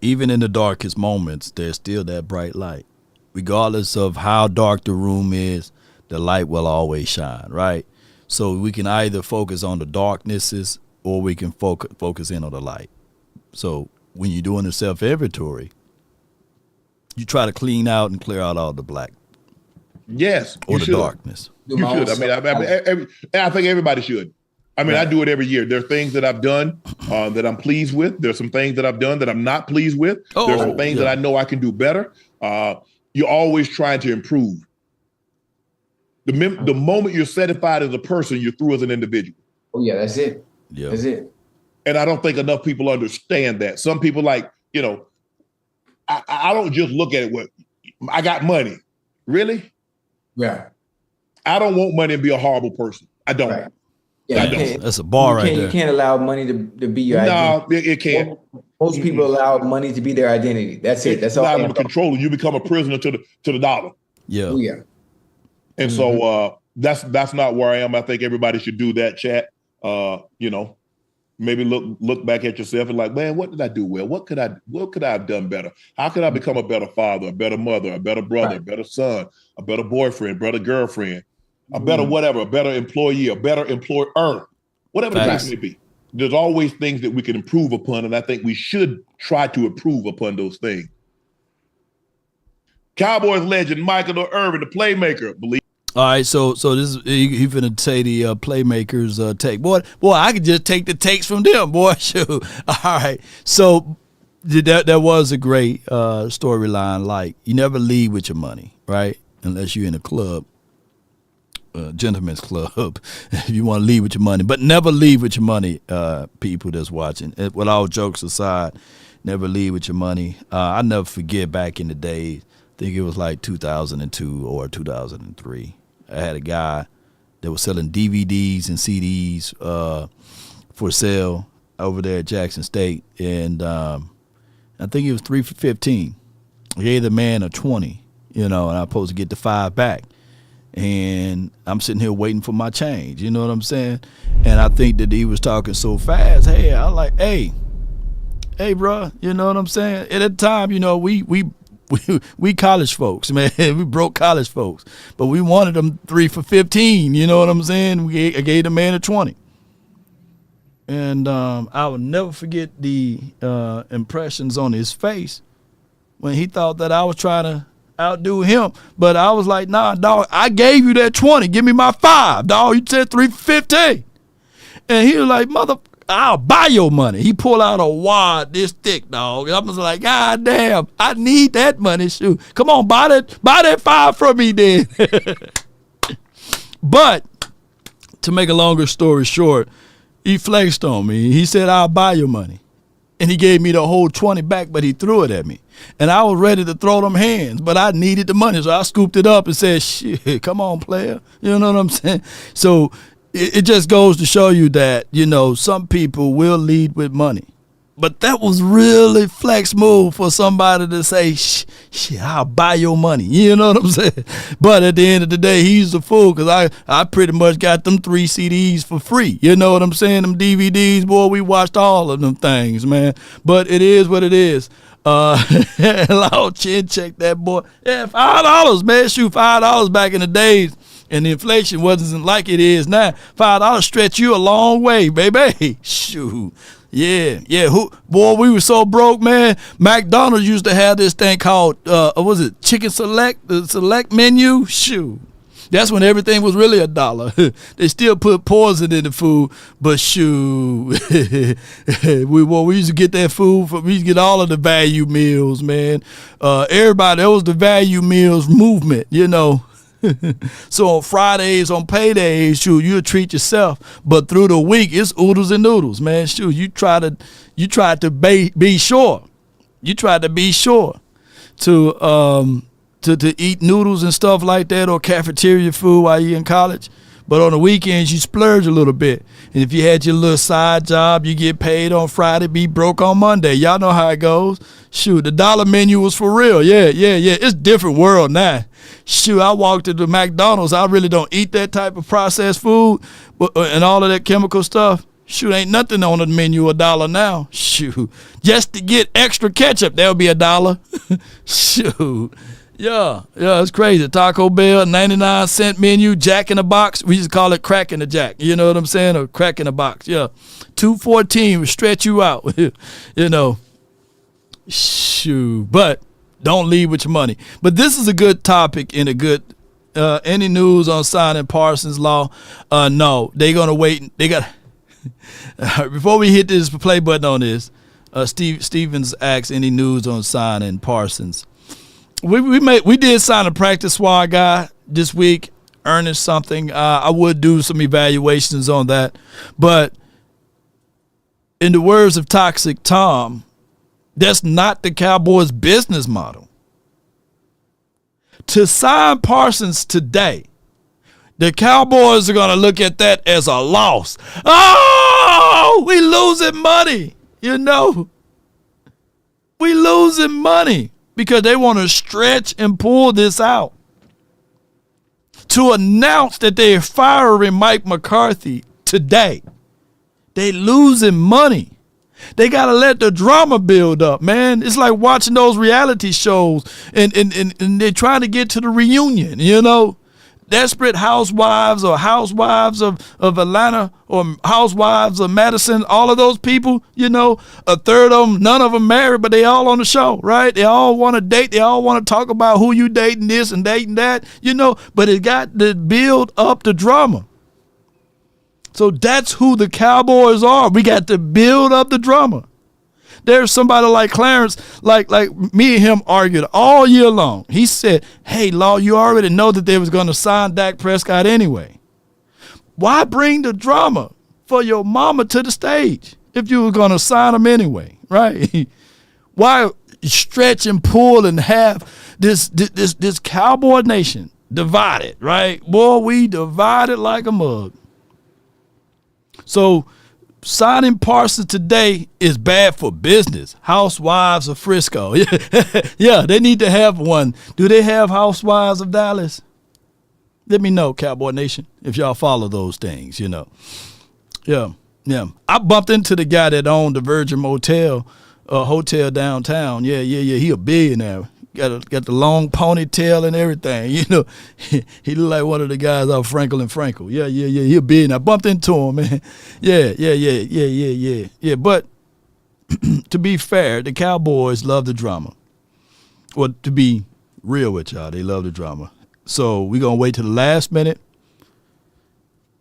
even in the darkest moments, there's still that bright light. Regardless of how dark the room is, the light will always shine, right? So we can either focus on the darknesses or we can focus in on the light. So when you're doing the self-inventory, you try to clean out and clear out all the black. Yes. Or the darkness. You should. I think everybody should. I mean, I do it every year. There are things that I've done that I'm pleased with. There's some things that I've done that I'm not pleased with. There's some things that I know I can do better. You're always trying to improve. The moment you're certified as a person, you're through as an individual. Oh, yeah, that's it. Yeah. That's it. And I don't think enough people understand that. Some people I don't just look at it, I got money. Really? Yeah. I don't want money and be a horrible person. I don't. Right. Yeah, that's a bar right there. You can't allow money to be your identity. No, it can't. Most people allow money to be their identity. That's it. That's all. It's not control. You become a prisoner to the dollar. Yeah. Oh, yeah. And so that's not where I am. I think everybody should do that, chat. Maybe look back at yourself and like, man, what did I do well? What could I have done better? How could I become a better father, a better mother, a better brother, a better son, a better boyfriend, better girlfriend, a better whatever, a better employee, a better employer, whatever the case may be. There's always things that we can improve upon, and I think we should try to improve upon those things. Cowboys legend Michael Irvin, the playmaker, believe. All right, so this is he finna say the Playmakers take. Boy, I could just take the takes from them, boy. Shoot. All right, so that was a great storyline. Like, you never leave with your money, right? Unless you're in a club, gentleman's club, if you want to leave with your money. But never leave with your money, people that's watching. With all jokes aside, never leave with your money. I never forget back in the day, I think it was like 2002 or 2003. I had a guy that was selling DVDs and CDs for sale over there at Jackson State, and I think it was 3 for $15. I gave the man a 20, and I'm supposed to get the 5 back. And I'm sitting here waiting for my change, you know what I'm saying? And I think that he was talking so fast. Hey, I like, hey, bro, you know what I'm saying? At that time, we college folks, man. We broke college folks, but we wanted them 3 for $15. You know what I'm saying? I gave the man a 20, and I will never forget the impressions on his face when he thought that I was trying to outdo him. But I was like, nah, dog, I gave you that 20. Give me my 5, dog. You said 3 for $15, and he was like, mother. I'll buy your money. He pulled out a wad this thick, dog. I was like, God damn, I need that money. Shoot. Come on, buy that 5 from me then. But to make a longer story short, he flexed on me. He said, I'll buy your money. And he gave me the whole 20 back, but he threw it at me. And I was ready to throw them hands, but I needed the money. So I scooped it up and said, shit, come on, player. You know what I'm saying? So it just goes to show you that, some people will lead with money. But that was really flex move for somebody to say, shit, I'll buy your money. You know what I'm saying? But at the end of the day, he's a fool because I pretty much got them 3 CDs for free. You know what I'm saying? Them DVDs, boy, we watched all of them things, man. But it is what it is. Lord, chin check that boy. Yeah, $5, man. Shoot, $5 back in the days. And the inflation wasn't like it is now. $5 stretch you a long way, baby. Shoot. Yeah. Boy, we were so broke, man. McDonald's used to have this thing called, Chicken Select, the Select menu? Shoot. That's when everything was really $1. They still put poison in the food, but shoot. we used to get that food, we used to get all of the value meals, man. Everybody, that was the value meals movement, So on Fridays, on paydays, shoot, you'll treat yourself. But through the week, it's oodles and noodles, man. Shoot, you try to be sure. You try to be sure to eat noodles and stuff like that or cafeteria food while you're in college. But on the weekends, you splurge a little bit. And if you had your little side job, you get paid on Friday, be broke on Monday. Y'all know how it goes. Shoot, the dollar menu was for real. Yeah. It's a different world now. Shoot, I walked into McDonald's. I really don't eat that type of processed food and all of that chemical stuff. Shoot, ain't nothing on the menu $1 now. Shoot, just to get extra ketchup, that'll be $1. Shoot. Yeah, it's crazy. Taco Bell, 99-cent menu, Jack in the Box. We used to call it crack in the jack. You know what I'm saying? Or crack in the box. Yeah. $2.14 will stretch you out. Shoot. But don't leave with your money. But this is a good topic and a good any news on signing Parsons Law? No. They're gonna wait. They got before we hit this play button on this, Stevens asks any news on signing Parsons. We did sign a practice squad guy this week, earning something. I would do some evaluations on that. But in the words of Toxic Tom, that's not the Cowboys' business model. To sign Parsons today, the Cowboys are going to look at that as a loss. Oh, we losing money, We losing money. Because they want to stretch and pull this out. To announce that they're firing Mike McCarthy today, they losing money. They got to let the drama build up, man. It's like watching those reality shows and they're trying to get to the reunion, Desperate Housewives or Housewives of Atlanta or Housewives of Madison, all of those people, a third of them, none of them married, but they all on the show, right? They all want to date. They all want to talk about who you dating this and dating that, but it got to build up the drama. So that's who the Cowboys are. We got to build up the drama. There's somebody like Clarence, like me and him argued all year long. He said, hey, Law, you already know that they was going to sign Dak Prescott anyway. Why bring the drama for your mama to the stage if you were going to sign him anyway, right? Why stretch and pull and have this Cowboy nation divided, right? Boy, we divided like a mug. So signing Parsons today is bad for business. Housewives of Frisco. Yeah, they need to have one. Do they have Housewives of Dallas? Let me know, Cowboy Nation, if y'all follow those things, Yeah. I bumped into the guy that owned the Virgin Motel, hotel downtown. Yeah. He a billionaire. Got the long ponytail and everything. He look like one of the guys out Frankel and Frankel. Yeah. He a billionaire. I bumped into him, man. Yeah. But to be fair, the Cowboys love the drama. Well, to be real with y'all, they love the drama. So we're going to wait till the last minute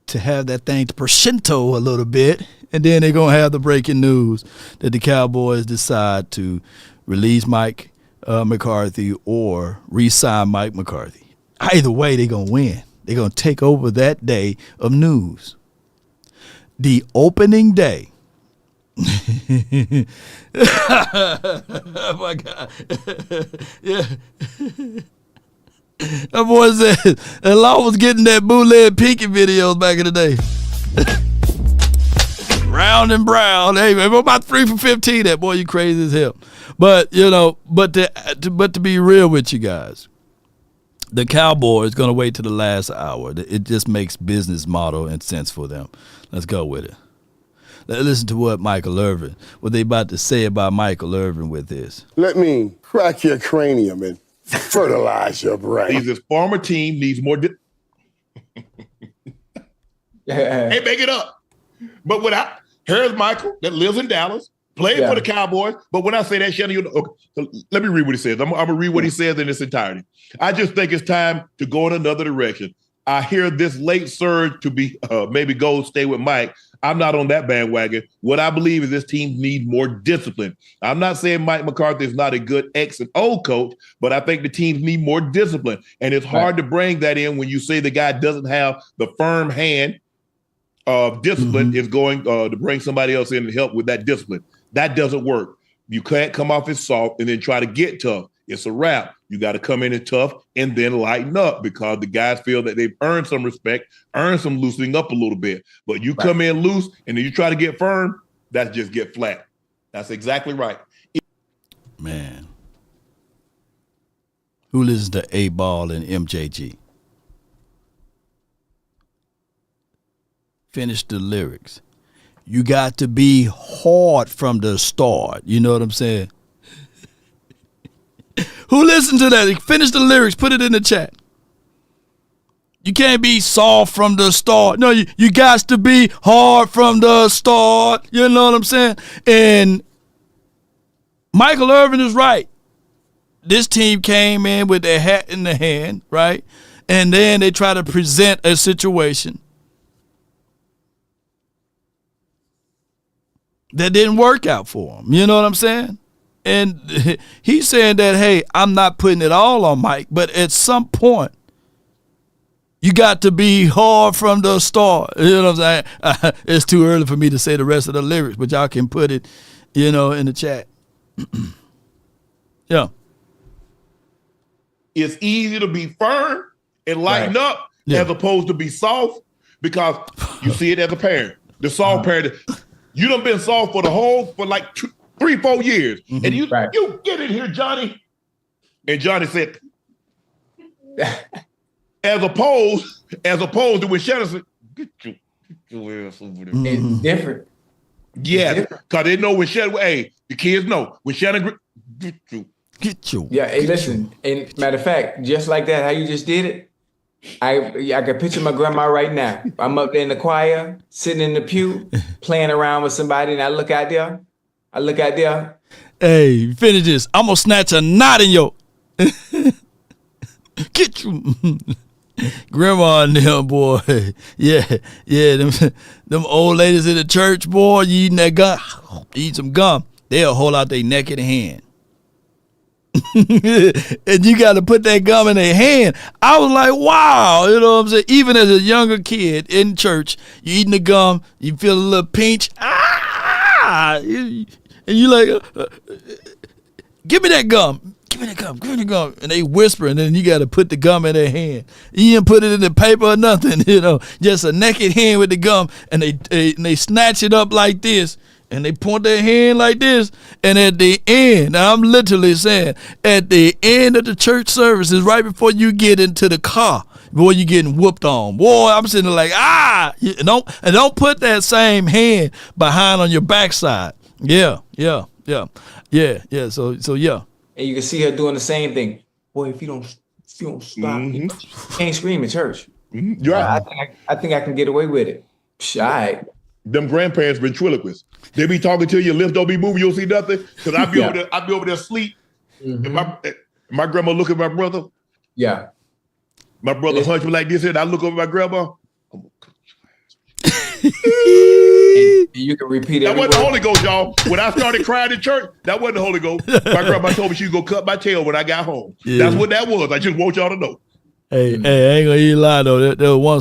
to have that thing to crescendo a little bit, and then they're going to have the breaking news that the Cowboys decide to release Mike McCarthy or re-sign Mike McCarthy. Either way, they're going to win. They're going to take over that day of news. The opening day Oh my God. Yeah. That boy said, and Law was getting that bootleg Pinky videos back in the day. Round and brown. Hey, man, about 3 for 15. That boy, you crazy as hell. But, you know, but to be real with you guys, the Cowboys going to wait to the last hour. It just makes business model and sense for them. Let's go with it. Let's listen to what what they about to say about Michael Irvin with this. Let me crack your cranium and fertilize your brain. His former team needs more. Hey, make it up. But here's Michael that lives in Dallas, played for the Cowboys. But when I say that, Shannon, okay, so let me read what he says. I'm going to read what he says in its entirety. I just think it's time to go in another direction. I hear this late surge to be maybe go stay with Mike. I'm not on that bandwagon. What I believe is this team needs more discipline. I'm not saying Mike McCarthy is not a good X and O coach, but I think the teams need more discipline. And it's hard to bring that in when you say the guy doesn't have the firm hand of discipline is going to bring somebody else in to help with that discipline. That doesn't work. You can't come off as soft and then try to get tough. It's a wrap. You got to come in as tough and then lighten up because the guys feel that they've earned some respect, earned some loosening up a little bit. But you come in loose and then you try to get firm, that's just get flat. That's exactly right. Man. Who listens to A-Ball and MJG? Finish the lyrics. You got to be hard from the start. You know what I'm saying? Who listened to that? Finish the lyrics. Put it in the chat. You can't be soft from the start. No, you got to be hard from the start. You know what I'm saying? And Michael Irvin is right. This team came in with their hat in the hand, right? And then they try to present a situation that didn't work out for him. You know what I'm saying? And he's saying that, hey, I'm not putting it all on Mike, but at some point, you got to be hard from the start. You know what I'm saying? It's too early for me to say the rest of the lyrics, but y'all can put it, in the chat. Yeah. It's easy to be firm and lighten up as opposed to be soft because you see it as a parent. The soft parent, you done been soft for like 3-4 years. And you get in here, Johnny. And Johnny said, as opposed to when Shannon said, get your ass over there. It's different. Yeah, because they know when Shannon, hey, the kids know. When Shannon, get you. Yeah, hey, listen. And matter of fact, just like that, how you just did it, I can picture my grandma right now. I'm up there in the choir, sitting in the pew, playing around with somebody, and I look out there. Hey, finish this. I'm going to snatch a knot in your... Get you. Grandma and them, boy. Yeah. Them old ladies in the church, boy, you eating that gum. Eat some gum. They'll hold out their naked hand. And you got to put that gum in their hand. I was like, wow. You know what I'm saying? Even as a younger kid in church, you eating the gum, you feel a little pinch. And you like, give me that gum. Give me the gum. And they whisper, and then you got to put the gum in their hand. You didn't put it in the paper or nothing, just a naked hand with the gum. And they snatch it up like this, and they point their hand like this. And at the end, I'm literally saying, at the end of the church service is right before you get into the car. Boy, you getting whooped on. Boy, I'm sitting there like, don't put that same hand behind on your backside. Yeah. So yeah. And you can see her doing the same thing. Boy, if you don't stop, you can't scream in church. You're right. I think I can get away with it. Shy. Them grandparents ventriloquists. They be talking to you, lips don't be moving, you'll see nothing. Because I be over there asleep. And my grandma look at my brother. Yeah. My brother hunched me like this, and I look over at my grandma. And you can repeat it. That wasn't the Holy Ghost, y'all. When I started crying in church, that wasn't the Holy Ghost. My grandma told me she was going to cut my tail when I got home. Yeah. That's what that was. I just want y'all to know. Hey, I ain't gonna even lie though. There was one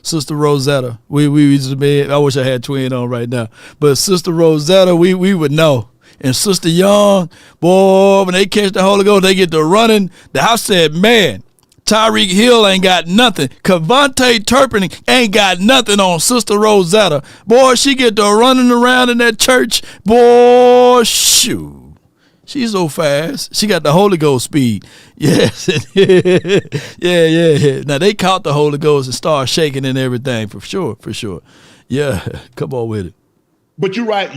sister Rosetta. We used to be. I wish I had twin on right now, but Sister Rosetta, we would know. And Sister Young, boy, when they catch the Holy Ghost, they get to running. The house said, man, Tyreek Hill ain't got nothing. Cavante Turpin ain't got nothing on Sister Rosetta. Boy, she get to running around in that church. Boy, shoot. She's so fast. She got the Holy Ghost speed. Yes. Yeah. Now, they caught the Holy Ghost and started shaking and everything, for sure. Yeah, come on with it. But you're right.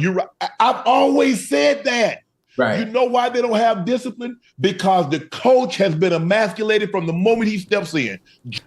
I've always said that. Right. You know why they don't have discipline? Because the coach has been emasculated from the moment he steps in.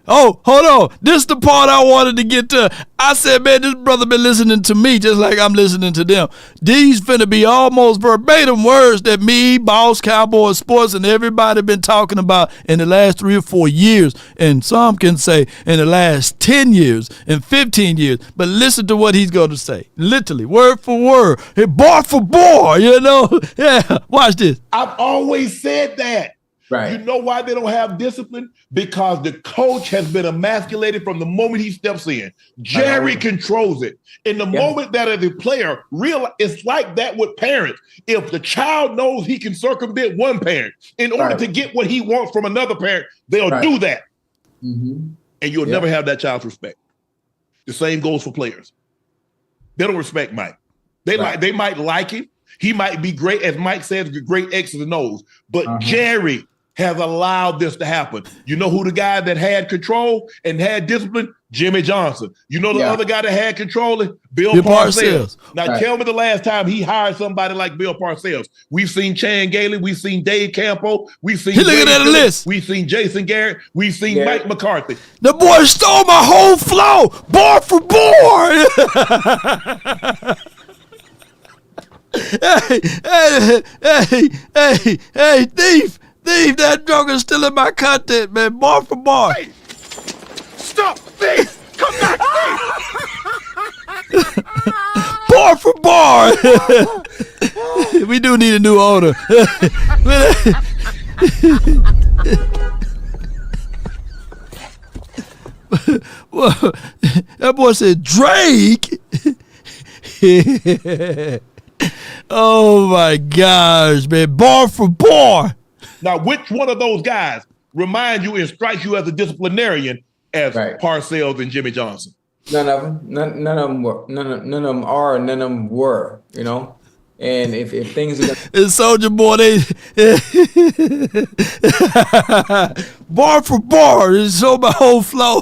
Oh, hold on. This is the part I wanted to get to. I said, man, this brother been listening to me just like I'm listening to them. These finna be almost verbatim words that me, Boss, Cowboys, Sports, and everybody been talking about in the last 3 or 4 years. And some can say in the last 10 years and 15 years. But listen to what he's going to say. Literally, word for word. Bar for bar, you know? Yeah, watch this. I've always said that. Right. You know why they don't have discipline? Because the coach has been emasculated from the moment he steps in. Jerry controls it. In the moment that as a player, it's like that with parents. If the child knows he can circumvent one parent in order to get what he wants from another parent, they'll do that. Mm-hmm. And you'll never have that child's respect. The same goes for players. They don't respect Mike. They might like him. He might be great, as Mike says, great X's and O's. But Jerry has allowed this to happen. You know who the guy that had control and had discipline? Jimmy Johnson. You know the other guy that had control? Bill Parcells. Now tell me the last time he hired somebody like Bill Parcells. We've seen Chan Gailey. We've seen Dave Campo. We've seen look at the list. We've seen Jason Garrett. We've seen Mike McCarthy. The boy stole my whole flow, bar for bar. Hey, thief, that drug is still in my content, man. Bar for bar. Hey, stop, thief! Come back, thief! Bar for bar. We do need a new owner. Well, that boy said Drake. Oh my gosh, man. Bar for bar. Now, which one of those guys remind you and strikes you as a disciplinarian as Parcells and Jimmy Johnson? None of them. None of them were. None of them are. None of them were. You know. And if things are it's Soldier Boy, they bar for bar. It's so my whole flow.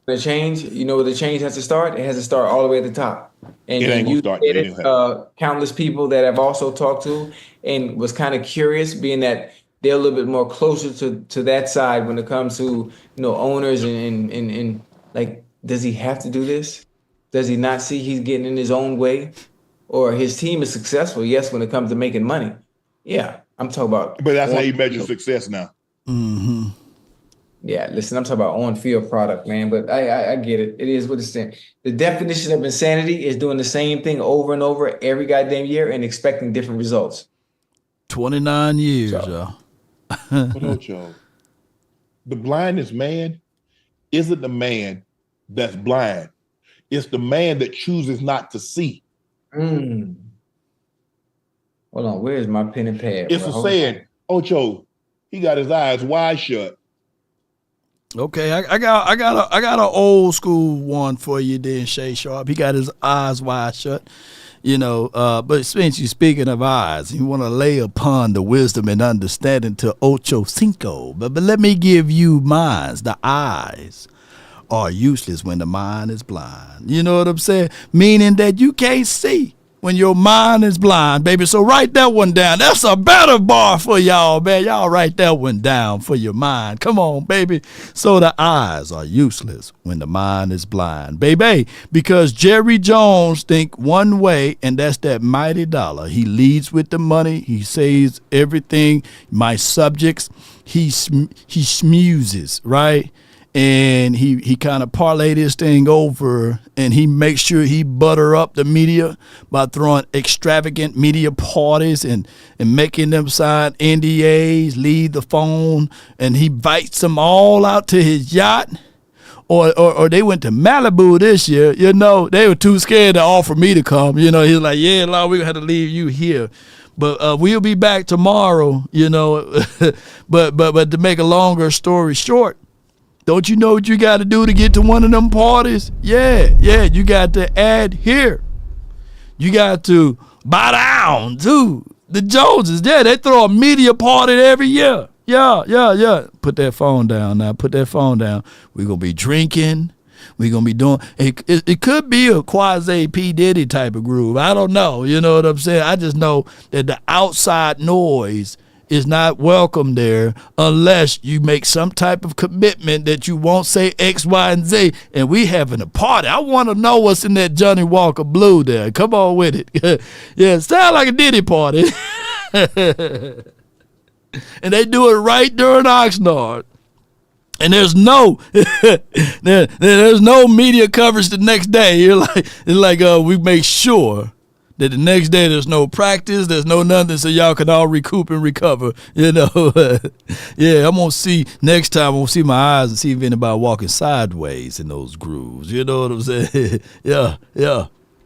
The change, you know where the change has to start? It has to start all the way at the top. And it ain't gonna start. Countless people that I've also talked to and was kind of curious, being that they're a little bit more closer to that side when it comes to, owners and like, does he have to do this? Does he not see he's getting in his own way? Or his team is successful, yes, when it comes to making money. Yeah, I'm talking about. But that's how you measure success now. Mm-hmm. Yeah, listen, I'm talking about on-field product, man. But I get it. It is what it's saying. The definition of insanity is doing the same thing over and over every goddamn year and expecting different results. 29 years, y'all. Joe, the blindest man isn't the man that's blind. It's the man that chooses not to see. Hold on, where's my pen and pad? It's a saying, Ocho, he got his eyes wide shut. Okay, I got an old school one for you then, Shay Sharp. He got his eyes wide shut, but since you're speaking of eyes, you want to lay upon the wisdom and understanding to Ocho Cinco. But let me give you mine. The eyes are useless when the mind is blind. You know what I'm saying? Meaning that you can't see when your mind is blind, baby. So write that one down. That's a better bar for y'all, man. Y'all write that one down for your mind. Come on, baby. So the eyes are useless when the mind is blind, baby. Because Jerry Jones think one way, and that's that mighty dollar. He leads with the money. He says everything. My subjects, he smuses, right? and he kind of parlay this thing over, and he makes sure he butter up the media by throwing extravagant media parties and making them sign NDAs, leave the phone, and he invites them all out to his yacht. Or they went to Malibu this year, you know, they were too scared to offer me to come. You know, he's like, yeah, Lord, we're going to have to leave you here. But we'll be back tomorrow, you know. but to make a longer story short, don't you know what you got to do to get to one of them parties? Yeah, you got to adhere. You got to bow down to the Joneses. Yeah, they throw a media party every year. Yeah. Put that phone down now. Put that phone down. We're going to be drinking. We're going to be doing, it could be a quasi P. Diddy type of groove. I don't know. You know what I'm saying? I just know that the outside noise is not welcome there unless you make some type of commitment that you won't say X, Y, and Z. And we having a party. I want to know what's in that Johnny Walker Blue there. Come on with it. Yeah, sound like a Diddy party. And they do it right during Oxnard. And there's no there's no media coverage the next day. It's like we make sure that the next day there's no practice, there's no nothing, so y'all can all recoup and recover. You know, yeah. I'm gonna see next time. I'm gonna see my eyes and see if anybody walking sideways in those grooves. You know what I'm saying? Yeah.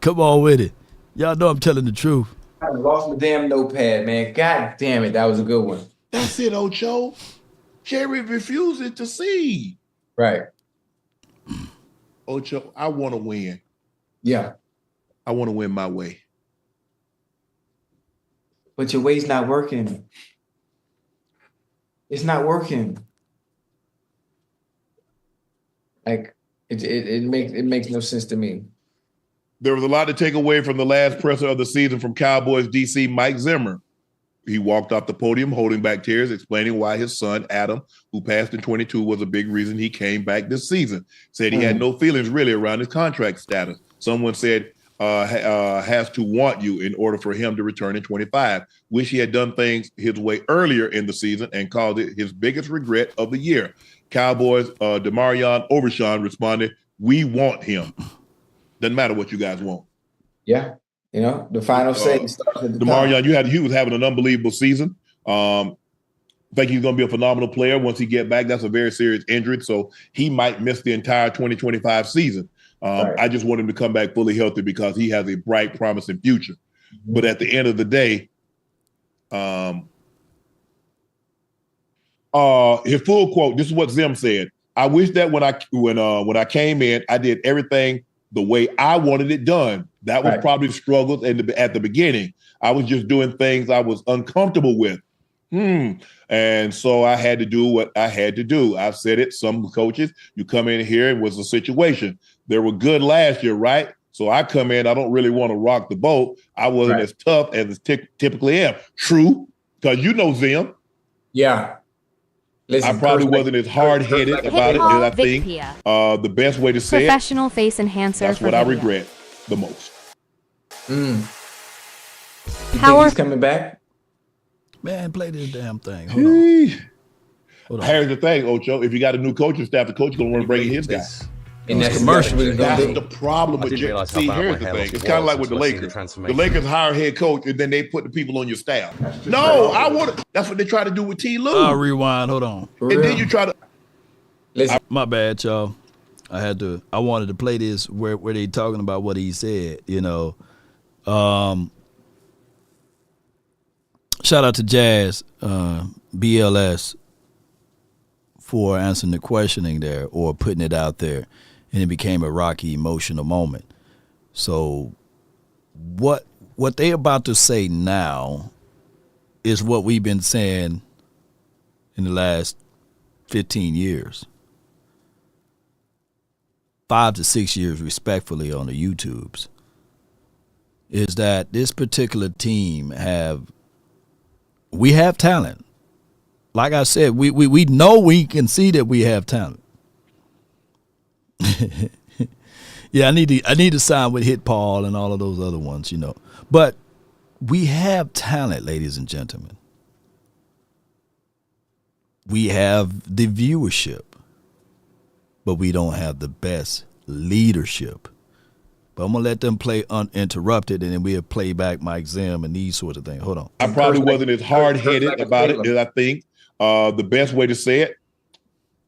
Come on with it. Y'all know I'm telling the truth. I lost my damn notepad, man. God damn it, that was a good one. That's it, Ocho. Jerry refuses to see. Right. Ocho, I want to win. Yeah. I want to win my way. But your way's not working. It's not working. Like it makes no sense to me. There was a lot to take away from the last presser of the season from Cowboys DC Mike Zimmer. He walked off the podium holding back tears, explaining why his son, Adam, who passed in 22, was a big reason he came back this season. Said he had no feelings really around his contract status. Someone said has to want you in order for him to return in 25. Wish he had done things his way earlier in the season and called it his biggest regret of the year. Cowboys, Demarion Overshawn responded, "We want him. Doesn't matter what you guys want." Yeah. You know, the final say starts at the Demarion, he was having an unbelievable season. I think he's going to be a phenomenal player once he get back. That's a very serious injury, so he might miss the entire 2025 season. Right. I just want him to come back fully healthy because he has a bright, promising future. Mm-hmm. But at the end of the day, his full quote, this is what Zim said: "I wish that when I came in, I did everything the way I wanted it done. That was probably the struggles at the beginning. I was just doing things I was uncomfortable with. And so I had to do what I had to do. I've said it, some coaches, you come in here, it was a situation. They were good last year, right? So I come in, I don't really want to rock the boat. I wasn't as tough as I typically am." True, because you know Zim. Yeah. Listen, I probably wasn't as hard-headed about it as I think. The best way to say professional face enhancer. That's what I regret the most. You think he's coming back? Man, play this damn thing. Hold on. Here's the thing, Ocho. If you got a new coaching staff, the coach is going to want to bring in his guy. And that's commercial. That's the problem with Jerry. See, here's the thing. It's kind of like with the Lakers. The Lakers hire a head coach, and then they put the people on your staff. No, that's what they try to do with T. Leww. I'll rewind. Hold on. And then you try to. Listen. My bad, y'all. I wanted to play this where they talking about what he said, you know. Shout out to Jazz, BLS, for answering the questioning there or putting it out there, and it became a rocky, emotional moment. So what they about to say now is what we've been saying in the last 15 years. 5 to 6 years, respectfully, on the YouTubes, is that this particular team we have talent. Like I said, we know we can see that we have talent. Yeah, I need to sign with Hit Paul and all of those other ones, you know. But we have talent, ladies and gentlemen. We have the viewership. but we don't have the best leadership. But I'm going to let them play uninterrupted, and then we'll play back Mike Zim and these sorts of things. Hold on. I probably wasn't as hard-headed about it as I think. The best way to say it,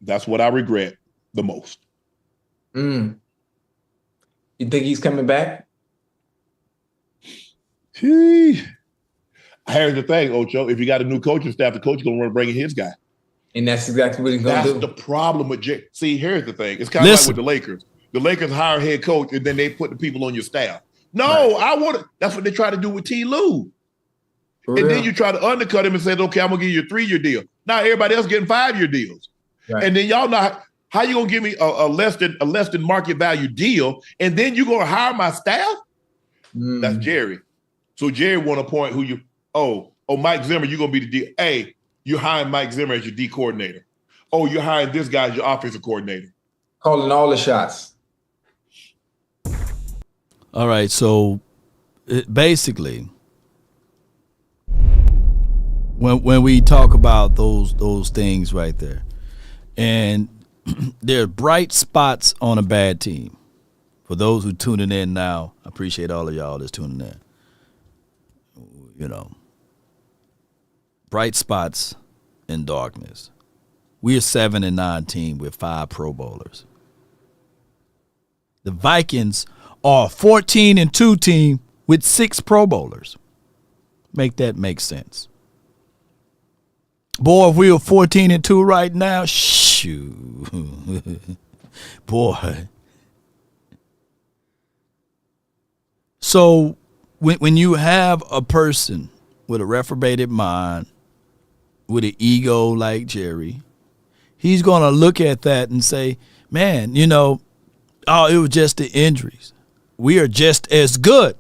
that's what I regret the most. You think he's coming back? Here's the thing, Ocho. If you got a new coaching staff, the coach is going to want to bring in his guy. And that's exactly what he's going to do. That's the problem with Jay. See, here's the thing. It's kind of like with the Lakers. The Lakers hire a head coach, and then they put the people on your staff. No, right. That's what they try to do with Leww. And then you try to undercut him and say, okay, I'm going to give you a 3-year deal. Now everybody else getting 5-year deals. Right. And then y'all know how you going to give me a less than market value deal, and then you going to hire my staff? That's Jerry. So Jerry want to point who you, Mike Zimmer, you're going to be the D. Hey, you're hiring Mike Zimmer as your D coordinator. Oh, you're hiring this guy as your offensive coordinator. Calling all the shots. All right, so basically, when we talk about those things right there, and there are bright spots on a bad team. For those who tuning in now, I appreciate all of y'all that's tuning in. You know, bright spots in darkness. We're a 7-9 team with 5 Pro Bowlers. The Vikings are a 14-2 team with 6 Pro Bowlers. Make that make sense. Boy, if we were 14-2 right now, shoot. Boy. So when you have a person with a reprobated mind, with an ego like Jerry, he's going to look at that and say, man, it was just the injuries. We are just as good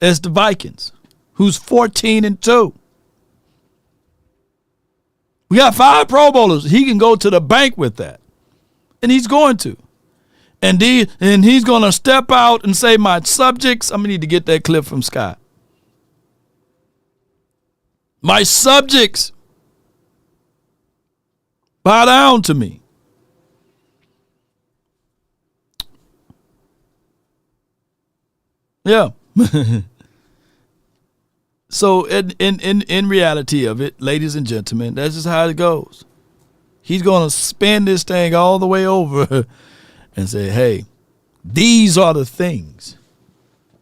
as the Vikings, who's 14-2. We got 5 Pro Bowlers. He can go to the bank with that. And he's going to. And he's going to step out and say, my subjects, I'm going to need to get that clip from Scott. My subjects, bow down to me. Yeah. So in reality of it, ladies and gentlemen, that's just how it goes. He's going to spin this thing all the way over and say, hey, these are the things.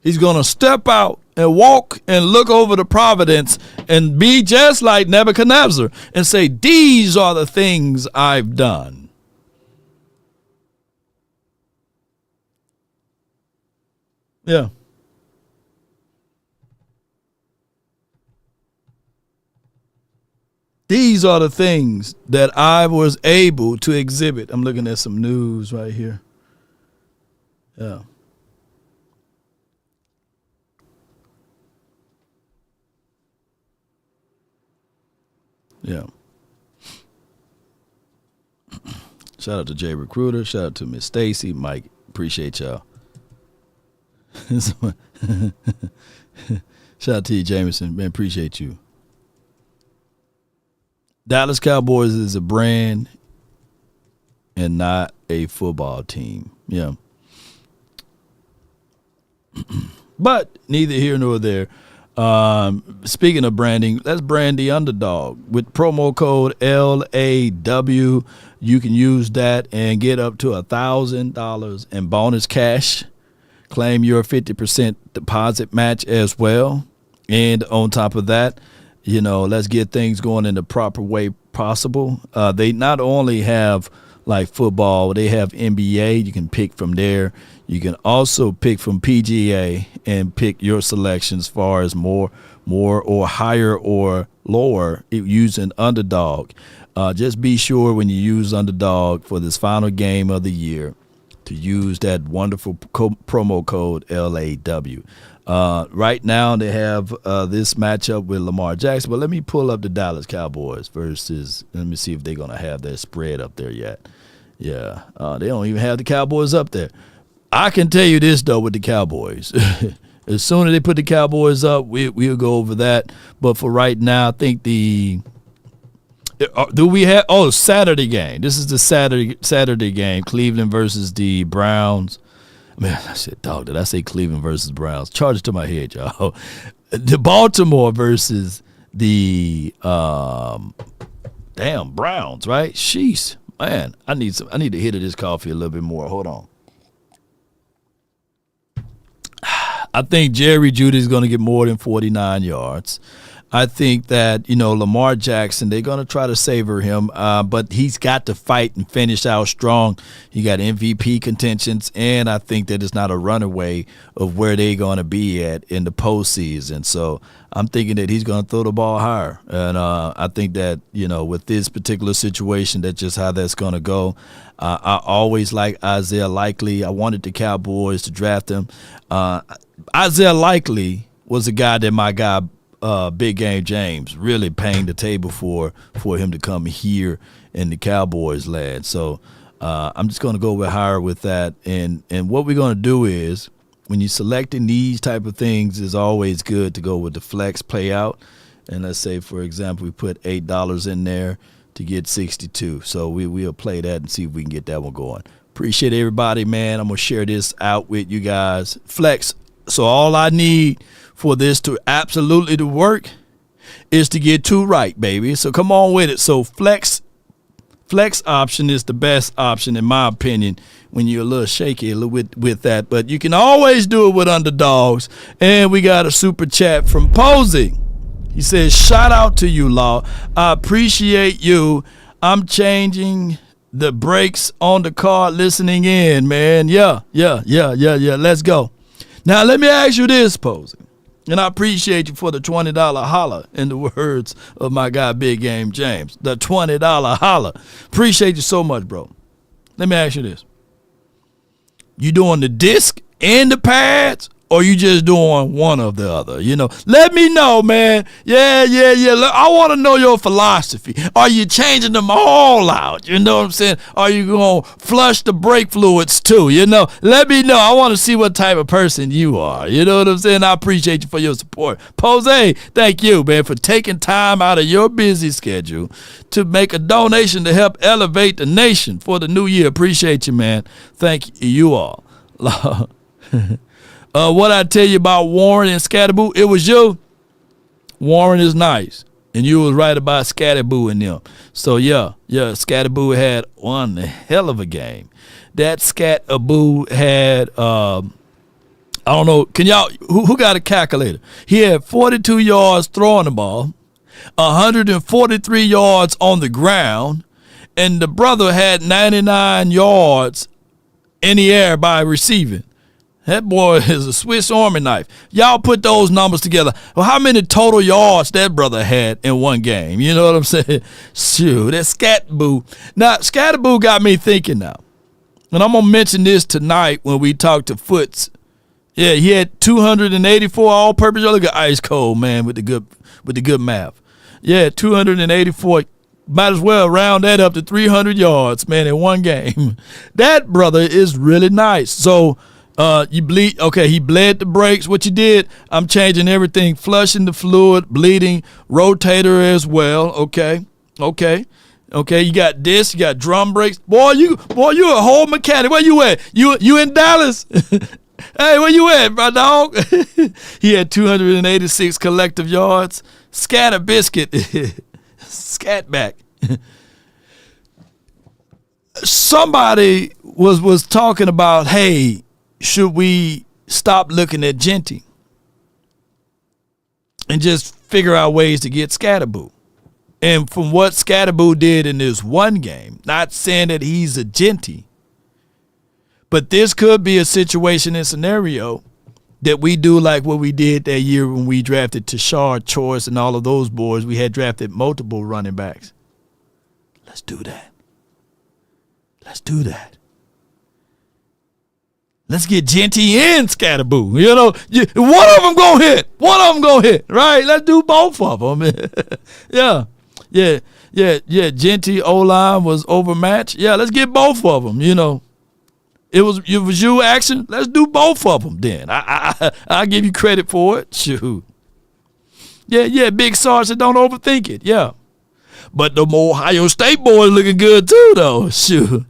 He's going to step out and walk and look over the providence and be just like Nebuchadnezzar and say, these are the things I've done. Yeah. These are the things that I was able to exhibit. I'm looking at some news right here. Yeah. Yeah. Shout out to Jay Recruiter. Shout out to Miss Stacy. Mike, appreciate y'all. Shout out to you, Jameson. Man, appreciate you. Dallas Cowboys is a brand and not a football team. Yeah. But neither here nor there. Speaking of branding, let's brand the Underdog. With promo code LAW, you can use that and get up to $1,000 in bonus cash. Claim your 50% deposit match as well. And on top of that, let's get things going in the proper way possible. They not only have like football, they have NBA. You can pick from there. You can also pick from PGA and pick your selection as far as more or higher or lower using Underdog. Just be sure when you use Underdog for this final game of the year to use that wonderful promo code LAW. Right now they have this matchup with Lamar Jackson, but let me pull up the Dallas Cowboys versus, let me see if they're going to have their spread up there yet. Yeah, they don't even have the Cowboys up there. I can tell you this, though, with the Cowboys. As soon as they put the Cowboys up, we'll go over that. But for right now, I think the Do we have Saturday game? This is the Saturday game. Cleveland versus the Browns. Man, I said, dog, did I say Cleveland versus Browns? Charge it to my head, y'all. The Baltimore versus the Browns, right? Sheesh. Man, I need to hit of this coffee a little bit more. Hold on. I think Jerry Jeudy is going to get more than 49 yards. I think that, Lamar Jackson, they're going to try to savor him, but he's got to fight and finish out strong. He got MVP contentions, and I think that it's not a runaway of where they're going to be at in the postseason. So I'm thinking that he's going to throw the ball higher. And I think that, with this particular situation, that's just how that's going to go. I always like Isaiah Likely. I wanted the Cowboys to draft him. Isaiah Likely was a guy that my guy, Big Game James, really paying the table for him to come here in the Cowboys land. So I'm just going to go with higher with that. And what we're going to do is, when you're selecting these type of things, it's always good to go with the flex payout. And let's say, for example, we put $8 in there to get 62. So we'll play that and see if we can get that one going. Appreciate everybody, man. I'm going to share this out with you guys. Flex. So all I need for this to absolutely to work is to get 2 right, baby. So come on with it. So flex option is the best option, in my opinion, when you're a little shaky a little with that. But you can always do it with underdogs. And we got a super chat from Posey. He says, shout out to you, Law. I appreciate you. I'm changing the brakes on the car listening in, man. Yeah. Let's go. Now, let me ask you this, Posey. And I appreciate you for the $20 holler, in the words of my guy, Big Game James. The $20 holler. Appreciate you so much, bro. Let me ask you this. You doing the disc and the pads, or you just doing one of the other? Let me know, man. Yeah. Look, I want to know your philosophy. Are you changing them all out? You know what I'm saying? Are you going to flush the brake fluids too? Let me know. I want to see what type of person you are. You know what I'm saying? I appreciate you for your support. Posey, thank you, man, for taking time out of your busy schedule to make a donation to help elevate the nation for the new year. Appreciate you, man. Thank you all. What I tell you about Warren and Scatterboo, it was you. Warren is nice, and you was right about Scatterboo and them. So yeah, Scatterboo had one hell of a game. That Scatterboo had, I don't know, can y'all, who got a calculator? He had 42 yards throwing the ball, 143 yards on the ground, and the brother had 99 yards in the air by receiving. That boy is a Swiss Army knife. Y'all put those numbers together. Well, how many total yards that brother had in one game? You know what I'm saying? Shoot, that Scatterboo. Now, Scatterboo got me thinking now. And I'm going to mention this tonight when we talk to Foots. Yeah, he had 284 all-purpose. Look at ice cold, man, with the good math. Yeah, 284. Might as well round that up to 300 yards, man, in one game. That brother is really nice. So, he bled the brakes. What you did, I'm changing everything, flushing the fluid, bleeding, rotator as well. Okay. You got this, you got drum brakes. Boy, you a whole mechanic. Where you at? You in Dallas? Hey, where you at, my dog? He had 286 collective yards. Scatter biscuit. Scat back. Somebody was talking about, hey, should we stop looking at Genty and just figure out ways to get Scatterboo? And from what Scatterboo did in this one game, not saying that he's a Genty, but this could be a situation and scenario that we do like what we did that year when we drafted Tashard Choice and all of those boys. We had drafted multiple running backs. Let's do that. Let's get Genty and Scatterboo. One of them gonna hit. Right? Let's do both of them. Yeah. Genty O-line was overmatched. Yeah, let's get both of them. It was you action. Let's do both of them then. I'll give you credit for it. Shoot. Yeah, Big Sergeant, don't overthink it. Yeah. But the Ohio State boys looking good too, though. Shoot.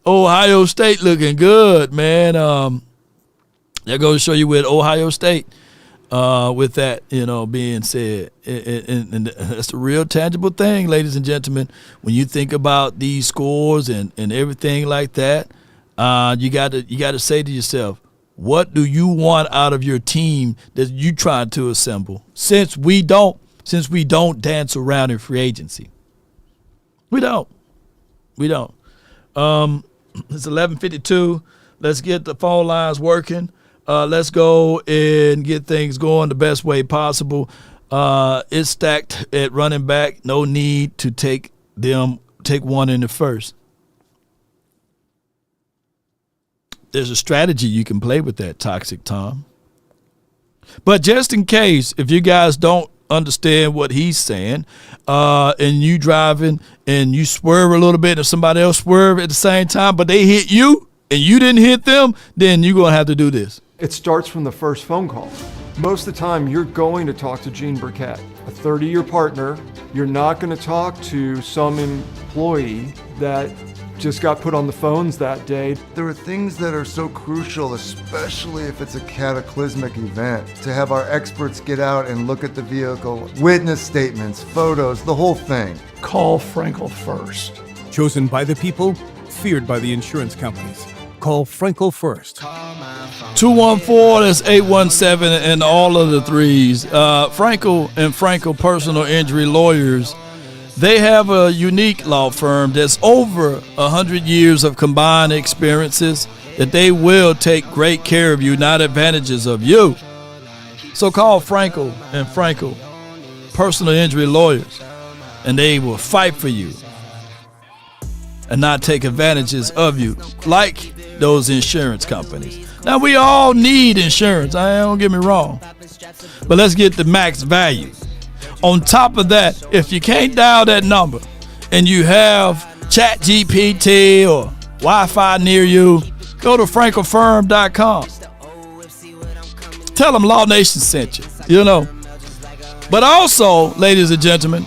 Ohio State looking good, man. That goes to show you with Ohio State, with that, being said. And that's a real tangible thing, ladies and gentlemen. When you think about these scores and everything like that, you got to say to yourself, what do you want out of your team that you trying to assemble? Since we don't dance around in free agency. We don't. It's 11:52. Let's get the phone lines working. Let's go and get things going the best way possible. It's stacked at running back. No need to take one in the first. There's a strategy you can play with that, Toxic Tom. But just in case, if you guys don't understand what he's saying, and you driving and you swerve a little bit and somebody else swerve at the same time, but they hit you and you didn't hit them, then you're going to have to do this. It starts from the first phone call. Most of the time, you're going to talk to Gene Burkett, a 30-year partner. You're not going to talk to some employee that just got put on the phones that day. There are things that are so crucial, especially if it's a cataclysmic event, to have our experts get out and look at the vehicle, witness statements, photos, the whole thing. Call Frankel first. Chosen by the people, feared by the insurance companies. Call Frankel first. 214, that's 817, and all of the threes. Frankel and Frankel Personal Injury Lawyers, they have a unique law firm that's over 100 years of combined experiences that they will take great care of you, not advantages of you. So call Frankel and Frankel Personal Injury Lawyers, and they will fight for you and not take advantages of you like those insurance companies. Now, we all need insurance, don't get me wrong, but let's get the max value. On top of that, if you can't dial that number and you have ChatGPT or Wi-Fi near you, go to frankelfirm.com. Tell them Law Nation sent you, But also, ladies and gentlemen,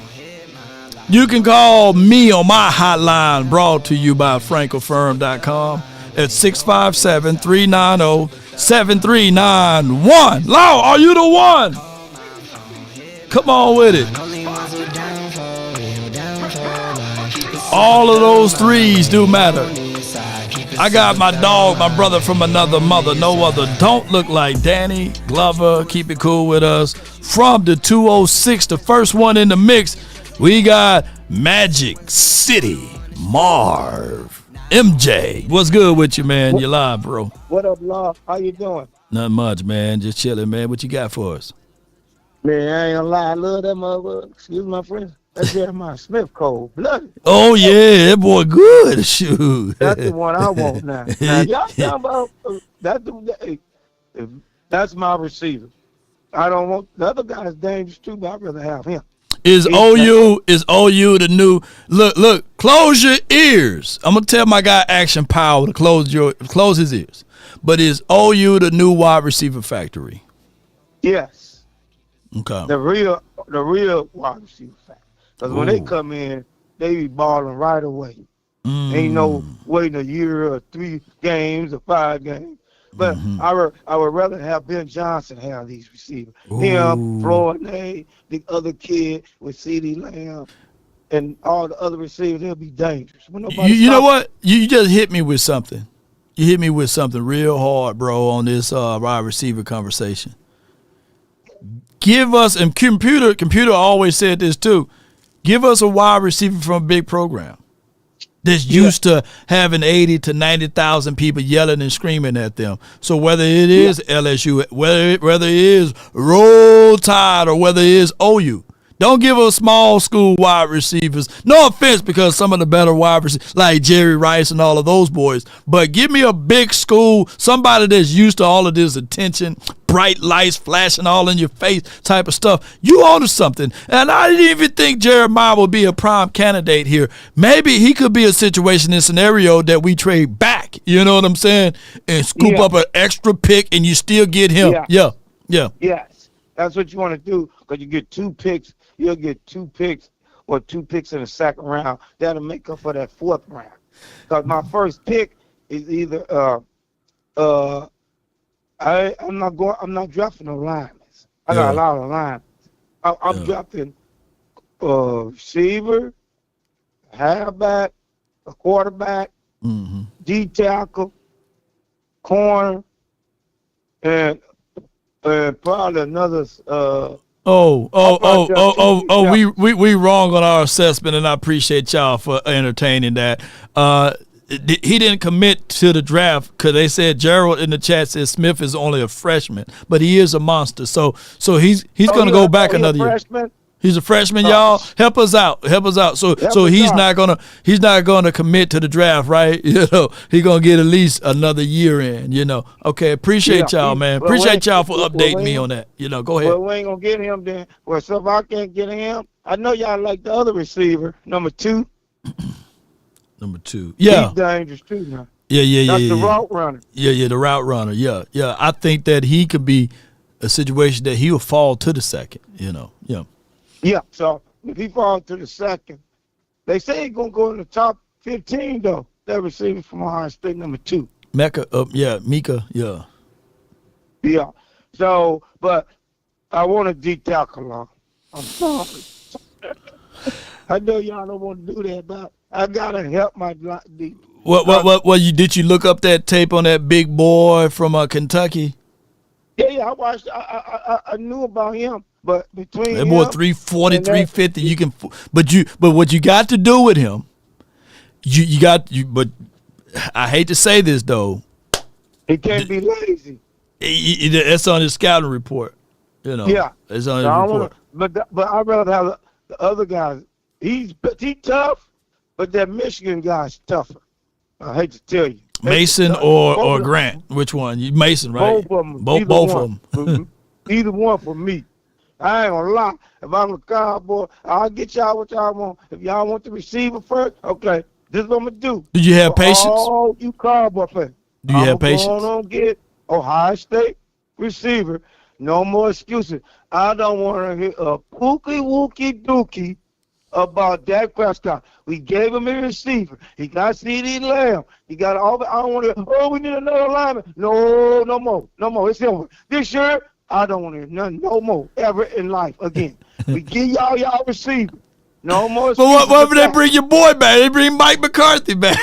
you can call me on my hotline brought to you by frankelfirm.com at 657-390-7391. Law, are you the one? Come on with it. All of those threes do matter. I got my dog, my brother from another mother, no other. Don't look like Danny Glover. Keep it cool with us. From the 206, the first one in the mix, we got Magic City Marv. MJ, what's good with you, man? You live, bro. What up, Law? How you doing? Nothing much, man. Just chilling, man. What you got for us? Man, I ain't gonna lie. I love that motherfucker. Excuse my friend. That's Jeremiah Smith, cold blooded. Oh, yeah. That boy good. Shoot. That's the one I want now. Now, y'all talking about that's my receiver. I don't want the other guy's dangerous too, but I'd rather have him. Is OU the new look, close your ears. I'm gonna tell my guy Action Power to close his ears. But is OU the new wide receiver factory? Yes. Okay. The real wide receiver factory. Because when they come in, they be balling right away. Ain't no waiting a year or 3 games or 5 games. But I would rather have Ben Johnson have these receivers. Him, Floyd, the other kid with C.D. Lamb, and all the other receivers, they'll be dangerous. You know what? You just hit me with something. You hit me with something real hard, bro, on this wide receiver conversation. Give us, and computer always said this too, give us a wide receiver from a big program that's used to having 80 to 90,000 people yelling and screaming at them. So whether it is LSU, whether it is Roll Tide, or whether it is OU, don't give us small school wide receivers. No offense, because some of the better wide receivers, like Jerry Rice and all of those boys, but give me a big school, somebody that's used to all of this attention, bright lights flashing all in your face type of stuff. You order something. And I didn't even think Jeremiah would be a prime candidate here. Maybe he could be a situation and scenario that we trade back, you know what I'm saying, and scoop up an extra pick and you still get him. Yeah. Yes, that's what you want to do, because you get 2 picks. You'll get 2 picks or 2 picks in the second round. That'll make up for that 4th round. Because my first pick is either I'm not drafting no linemen. I got a lot of linemen. I'm drafting receiver, halfback, a quarterback, D tackle, corner, and probably another. We wrong on our assessment, and I appreciate y'all for entertaining that. He didn't commit to the draft because they said Gerald in the chat says Smith is only a freshman, but he is a monster. So he's going to go back another year. He's a freshman, y'all. Help us out. So he's not gonna commit to the draft, right? He's gonna get at least another year in. Okay, appreciate y'all, man. Appreciate y'all for updating me on that. Go ahead. Well, we ain't gonna get him then. Well, so if I can't get him, I know y'all like the other receiver, number 2. Number 2, yeah, he's dangerous too now. That's the route runner. The route runner. Yeah. I think that he could be a situation that he'll fall to the second. Yeah, so if he falls to the second, they say he's going to go in the top 15, though. That receiver from Ohio State, number 2. Mika, Yeah. So, but I want a D tackle on. I'm sorry. I know y'all don't want to do that, but I got to help my D. Did you look up that tape on that big boy from Kentucky? Yeah, I watched. I knew about him. But between that boy 340, 350, you can. But what you got to do with him, But I hate to say this though, he can't be lazy. That's on his scouting report. Yeah, it's on his report. But I'd rather have the other guys. He's tough, but that Michigan guy's tougher. I hate to tell you. Mason or Grant? Which one? Mason, right? Both of them. Both of them. Either one for me. I ain't gonna lie. If I'm a Cowboy, I'll get y'all what y'all want. If y'all want the receiver first, okay, this is what I'm gonna do. Do you have patience? Oh, you Cowboy fans. Do you have patience? I'm gonna get Ohio State receiver. No more excuses. I don't want to hear a pookie wookie dookie about Dak Prescott. We gave him a receiver. He got CeeDee Lamb. He got all the. I don't want to. We need another lineman. No more. It's over. This year, I don't want to hear nothing. No more ever in life again. We give y'all receiver. No more. But what if they bring your boy back? They bring Mike McCarthy back.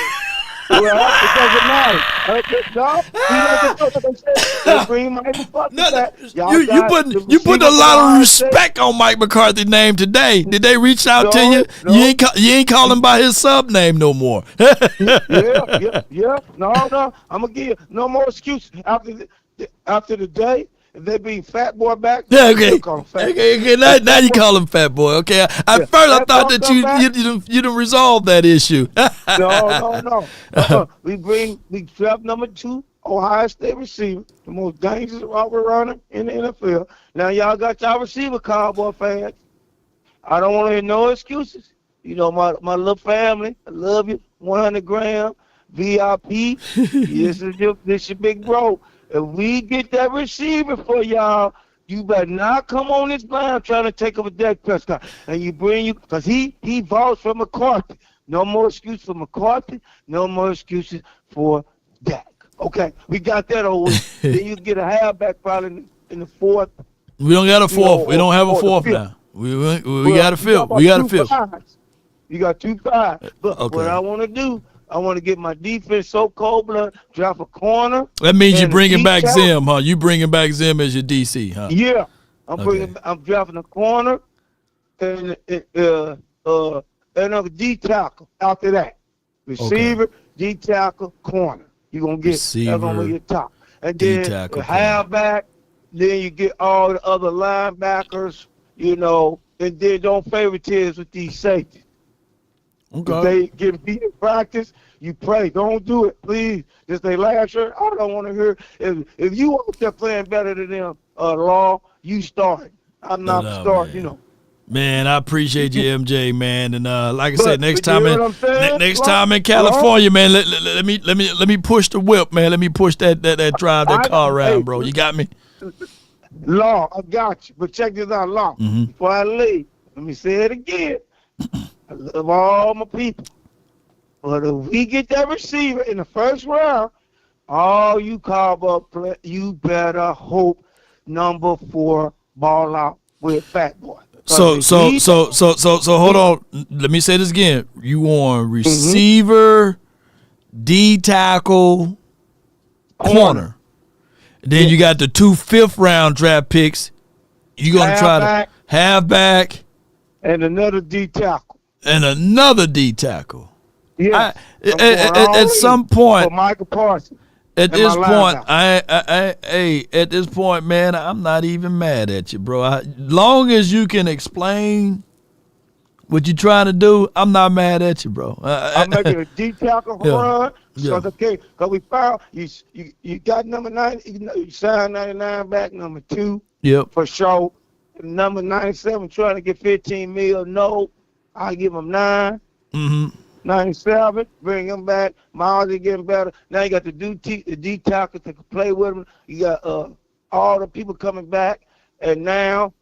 Well, it doesn't matter. You put a lot of respect on Mike McCarthy's name today. Did they reach out to you? No. You ain't call him by his sub name no more. Yeah. No. I'm gonna give you no more excuses after the day. If they bring Fat Boy back, yeah, okay. Now you call him Fat Boy. Okay. At first I thought that you didn't resolve that issue. No. We draft number 2 Ohio State receiver, the most dangerous robber runner in the NFL. Now y'all got y'all receiver, Cowboy fans. I don't want to hear no excuses. My little family, I love you. 100 gram VIP. This is your big bro. If we get that receiver for y'all, you better not come on this line trying to take up a Dak Prescott. And because he vouched for McCarthy. No more excuses for McCarthy. No more excuses for Dak. Okay, we got that over. Then you get a halfback probably in the 4th. We don't got a 4th. We don't have a 4th now. We got a 5th. We got a 5th. You got 2 5. But what I want to do, I want to get my defense so cold blood, draft a corner. That means you're bringing back Zim, huh? You bringing back Zim as your DC, huh? Yeah, I'm drafting a corner and another D tackle. After that, receiver, D tackle, corner. You're gonna get that's gonna be your top, and then the halfback. Then you get all the other linebackers, and then don't favoritism with these safeties. Okay. If they get beat in practice, you pray. Don't do it, please. Just they last year, I don't want to hear. If you out there playing better than them, Law, you start. I'm not starting, Man, I appreciate you, MJ, man, and like I said, next time in California, man, let me push the whip, man. Let me push that drive that car around, bro. You got me? Law, I got you. But check this out, Law. Before I leave, let me say it again. I love all my people. But if we get that receiver in the first round, all you Cowboy play, you better hope number 4 ball out with Fat Boy. So hold on. Let me say this again. You want receiver, D tackle, corner. Then you got the 2 5th-round draft picks. You're gonna try to halfback and another D tackle. Yeah. At some point, for Michael Parsons. At this point, at this point, man, I'm not even mad at you, bro. Long as you can explain what you're trying to do, I'm not mad at you, bro. I'm making a deep tackle run. So because we found you got number 9, you signed 99 back, number 2. Yep. For sure. Number 97 trying to get 15 mil. No, I give him 9. 97, bring him back. Miles is getting better. Now you got the D tackle to play with him. You got all the people coming back, and now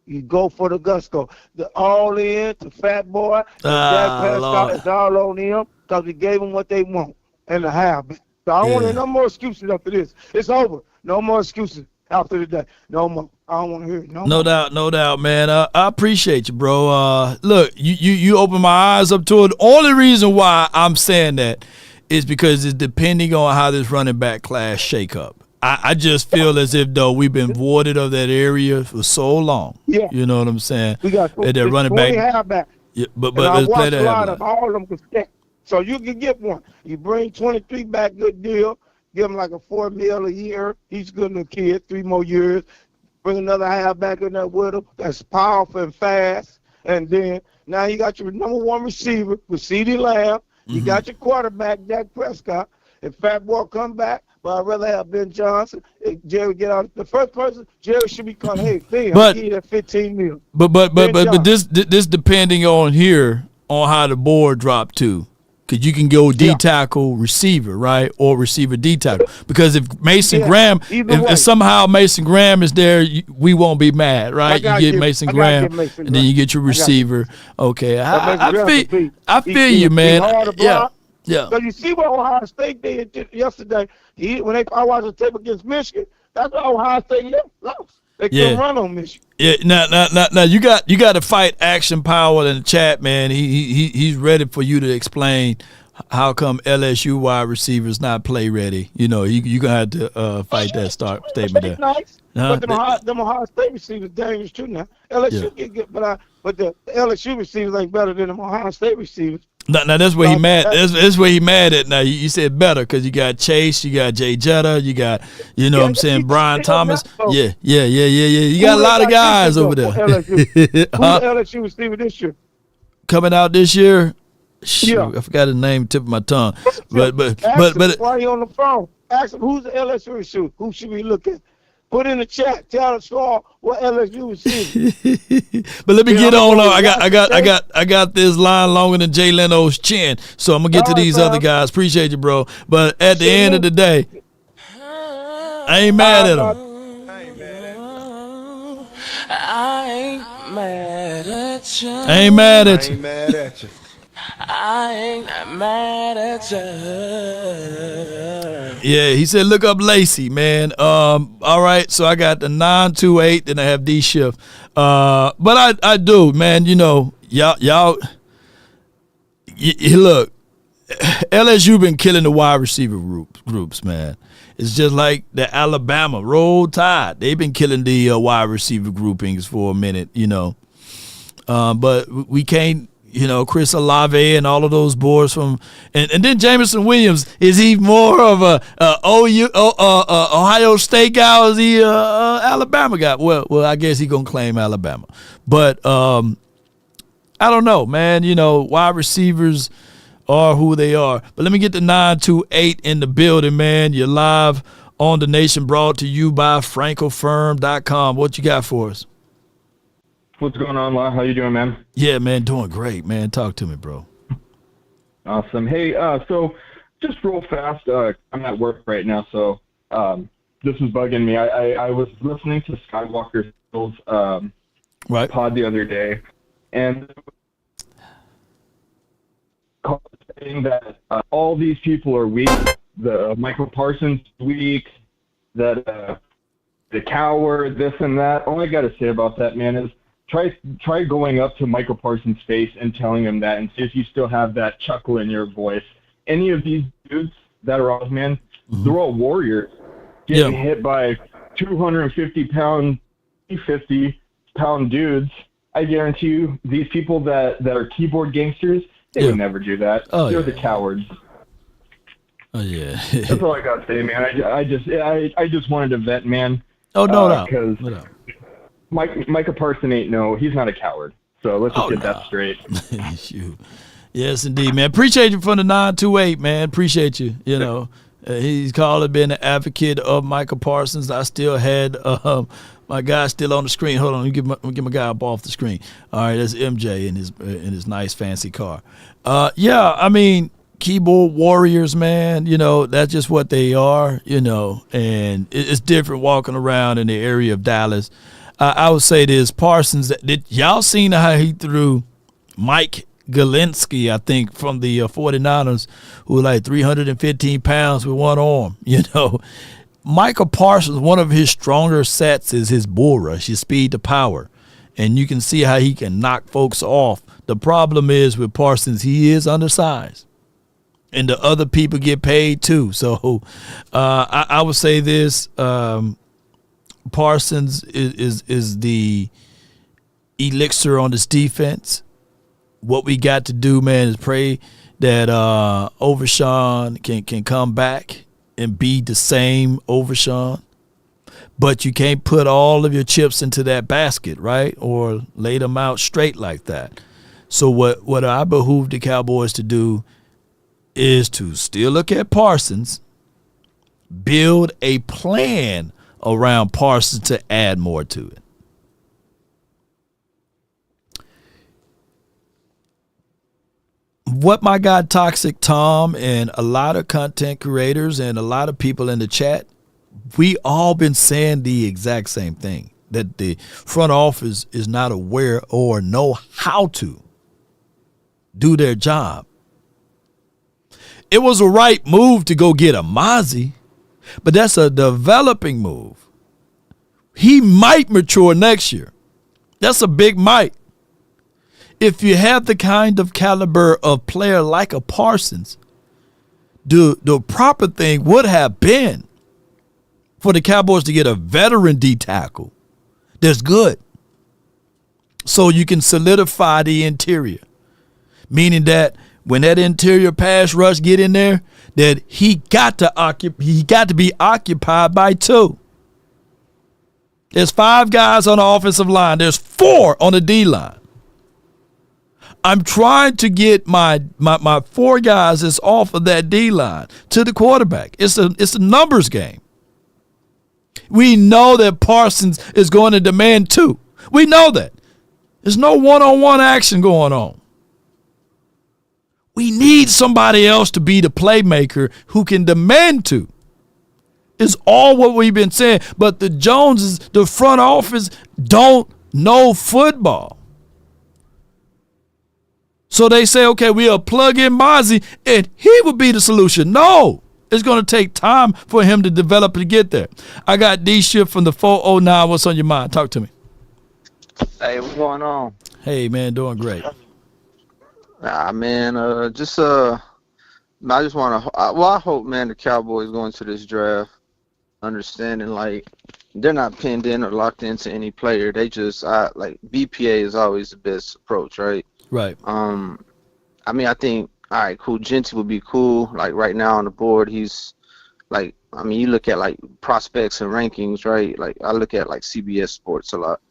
you go for the gusto. The all in to Fat Boy. Dak Prescott is all on him because we gave them what they want and a half. So I don't want no more excuses after this. It's over. No more excuses after the day. No more. I don't want to hear it. No doubt, man. I appreciate you, bro. Look, you open my eyes up to it. The only reason why I'm saying that is because it's depending on how this running back class shake up. I just feel as if, though, we've been voided of that area for so long. Yeah. You know what I'm saying? We got that running back. Yeah, but let's play that. I watched a lot of all of them can stay. So you can get one. You bring 23 back, good deal. Give him like a $4 million a year. He's good little kid, 3 more years. Bring another halfback in there with him that's powerful and fast. And then now you got your number 1 receiver with CeeDee Lamb. You got your quarterback, Dak Prescott. If Fat Boy come back, but I'd rather have Ben Johnson. If Jerry get out, the first person, Jerry should be calling, hey, Phil, I'll give you that 15 million. But this depending on here on how the board dropped to. Because you can go D tackle receiver, right? Or receiver D tackle. Because if Mason Graham, if somehow Mason Graham is there, we won't be mad, right? You get Mason Graham, and then you get your receiver. Okay, I feel you, man. Yeah. So you see what Ohio State did yesterday. I watched the tape against Michigan, that's what Ohio State lost. They couldn't run on Michigan. Yeah, now you got to fight Action Power in the chat, man. He's ready for you to explain how come LSU wide receivers not play ready. You know, you gonna have to fight that statement there. Nice. But them Ohio State receivers dangerous too now. LSU get good, but the LSU receivers ain't better than them Ohio State receivers. Now that's where he mad. That's where he mad at. Now you said better because you got Chase, you got Jay Jetta, you got what I'm saying, Brian Thomas. Yeah. You got a lot of guys over there. Who's the LSU receiver this year? Coming out this year. Shoot, I forgot his name, tip of my tongue. But why are you on the phone? Ask him who's the LSU receiver. Who should we look at? Put in the chat. Tell us all what LSU receiver. But let me get on. I got this line longer than Jay Leno's chin, so I'm gonna get to these other guys. Appreciate you, bro. But at the end of the day, I ain't mad at him. I ain't mad at you. I ain't mad at you. I ain't mad at you. Yeah, he said look up Lacey, man. All right, so I got the 928, then I have D shift. But I do, man. You know, y'all look, LSU been killing the wide receiver groups, man. It's just like the Alabama Roll Tide. They've been killing the wide receiver groupings for a minute, you know. But we can't. You know, Chris Olave and all of those boys from, and then Jameson Williams, is he more of a Ohio State guy or is he Alabama guy? Well, I guess he gonna claim Alabama, but I don't know, man. You know, wide receivers are who they are. But let me get the 928 in the building, man. You're live on The Nation, brought to you by FrancoFirm.com. What you got for us? What's going on, Leww? How you doing, man? Yeah, man, doing great, man. Talk to me, bro. Awesome. Hey, so just real fast, I'm at work right now, so this is bugging me. I was listening to Skywalker Skills pod the other day, and saying that all these people are weak. The Michael Parsons weak. That the coward, this and that. All I got to say about that, man, is try going up to Michael Parsons' face and telling him that, and see if you still have that chuckle in your voice. Any of these dudes that are off, man, they're all warriors. Getting hit by 250-pound, 50-pound dudes. I guarantee you, these people that are keyboard gangsters, they would never do that. They're the cowards. Oh yeah. That's all I got to say, man. I just wanted to vent, man. Oh no, no. Because Micah Parsons he's not a coward. So let's just get that straight. Shoot. Yes, indeed, man. Appreciate you from the 928, man. Appreciate you. You know, he's called being an advocate of Michael Parsons. I still had my guy still on the screen. Hold on, let me get my guy up off the screen. All right, that's MJ in his nice fancy car. Yeah, I mean, keyboard warriors, man. You know, that's just what they are. You know, and it's different walking around in the area of Dallas. I would say this, Parsons. Did y'all seen how he threw Mike Galinsky, I think, from the 49ers, who was like 315 pounds with one arm? You know, Michael Parsons, one of his stronger sets is his bull rush, his speed to power. And you can see how he can knock folks off. The problem is with Parsons, he is undersized. And the other people get paid too. So I would say this, Parsons is the elixir on this defense. What we got to do, man, is pray that Overshawn can come back and be the same Overshawn. But you can't put all of your chips into that basket, right? Or lay them out straight like that. So what I behoove the Cowboys to do is to still look at Parsons, build a plan around Parsons to add more to it. What my guy Toxic Tom and a lot of content creators and a lot of people in the chat, we all been saying the exact same thing, that the front office is not aware or know how to do their job. It was a right move to go get a Mozzie, but that's a developing move. He might mature next year. That's a big might. If you have the kind of caliber of player like a Parsons, the proper thing would have been for the Cowboys to get a veteran D tackle that's good, so you can solidify the interior, meaning that when that interior pass rush get in there, that he got to be occupied by two. There's 5 guys on the offensive line. There's 4 on the D line. I'm trying to get my 4 guys that's off of that D line to the quarterback. It's a numbers game. We know that Parsons is going to demand 2. We know that. There's no one-on-one action going on. We need somebody else to be the playmaker who can demand 2. It's all what we've been saying. But the Joneses, the front office, don't know football. So they say, okay, we'll plug in Mozzie and he will be the solution. No, it's going to take time for him to develop and get there. I got D-Ship from the 409. What's on your mind? Talk to me. Hey, what's going on? Hey, man, doing great. Man, I just want to, I hope, man, the Cowboys go into this draft understanding, like, they're not pinned in or locked into any player. They just, like, BPA is always the best approach, right? Right. I mean, I think, all right, cool. Genty would be cool. Like, right now on the board, he's, like, I mean, you look at, like, prospects and rankings, right? Like, I look at, like, CBS Sports a lot.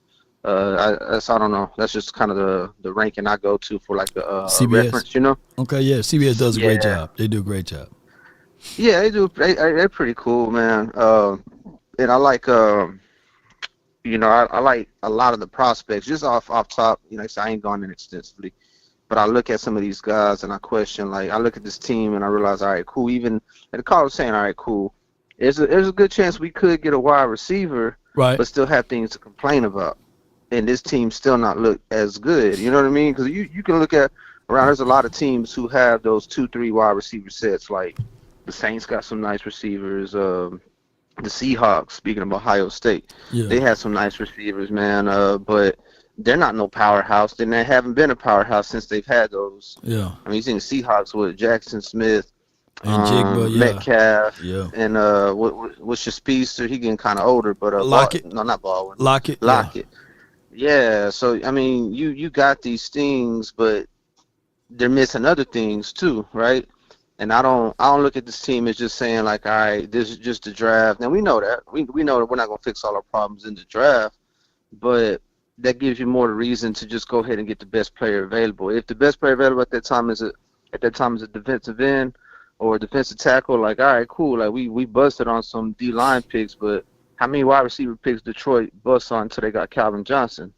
I don't know. That's just kind of the ranking I go to for, like, a reference, you know? Okay, yeah. CBS does a great job. They do a great job. Yeah, they do. They're pretty cool, man. And I like, you know, I like a lot of the prospects. Just off top, you know, I ain't gone in extensively. But I look at some of these guys and I question, like, I look at this team and I realize, all right, cool. Even, and the call was saying, all right, cool. There's a good chance we could get a wide receiver, right, but still have things to complain about. And this team still not look as good. You know what I mean? Because you can look at around. There's a lot of teams who have those 2-3 wide receiver sets. Like the Saints got some nice receivers. The Seahawks, speaking of Ohio State, they had some nice receivers, man. But they're not no powerhouse. They haven't been a powerhouse since they've had those. Yeah. I mean, you seen the Seahawks with Jackson Smith, and Jigba, Metcalf, and what's your speedster? He getting kind of older, but Lockett. No, not Baldwin. Lockett. Yeah. So I mean, you got these things, but they're missing other things too, right? And I don't look at this team as just saying like, all right, this is just the draft. Now we know that we know that we're not gonna fix all our problems in the draft, but that gives you more reason to just go ahead and get the best player available. If the best player available at that time is a defensive end or a defensive tackle, like, all right, cool. Like we busted on some D-line picks, but how many wide receiver picks Detroit bust on until they got Calvin Johnson?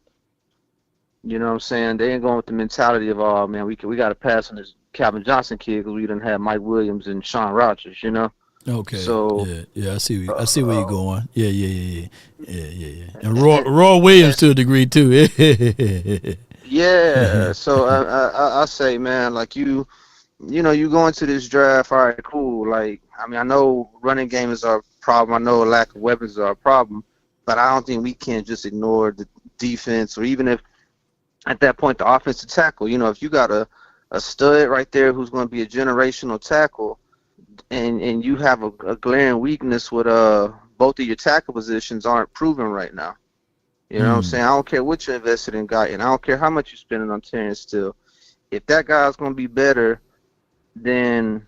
You know what I'm saying? They ain't going with the mentality of, oh man, we got to pass on this Calvin Johnson kid because we didn't have Mike Williams and Sean Rodgers, you know? Okay. So I see where you're going. Yeah. And Roy Williams to a degree too. Yeah. So I say, man, like you go into this draft, all right, cool. Like, I mean, I know running game is our problem. I know lack of weapons is our problem, but I don't think we can just ignore the defense, or even if at that point the offensive tackle. You know, if you got a stud right there who's going to be a generational tackle, and you have a glaring weakness with both of your tackle positions aren't proven right now. You know what I'm saying? I don't care what you invested in guy, and I don't care how much you're spending on Terrence Steele. If that guy's going to be better, then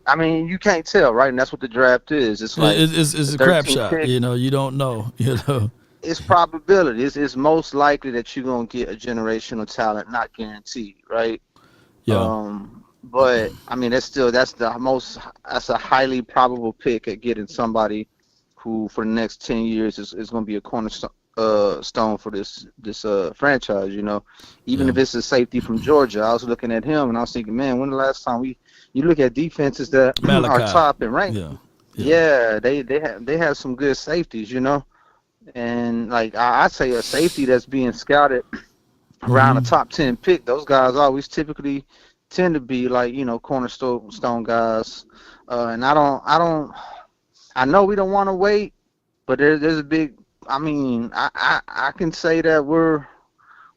I mean, you can't tell, right? And that's what the draft is. It's like it's a crap shot. Pick. You know, you don't know. You know, it's probability. It's most likely that you're gonna get a generational talent, not guaranteed, right? Yeah. But I mean, that's a highly probable pick at getting somebody who for the next 10 years is going to be a cornerstone stone for this franchise. You know, even if it's a safety from Georgia. I was looking at him and I was thinking, man, when the last time you look at defenses that are top and ranked? Yeah, they have some good safeties, you know, and like I say a safety that's being scouted around a top 10 pick. Those guys always typically tend to be like, you know, cornerstone guys, and I know we don't want to wait, but there's a big. I mean, I can say that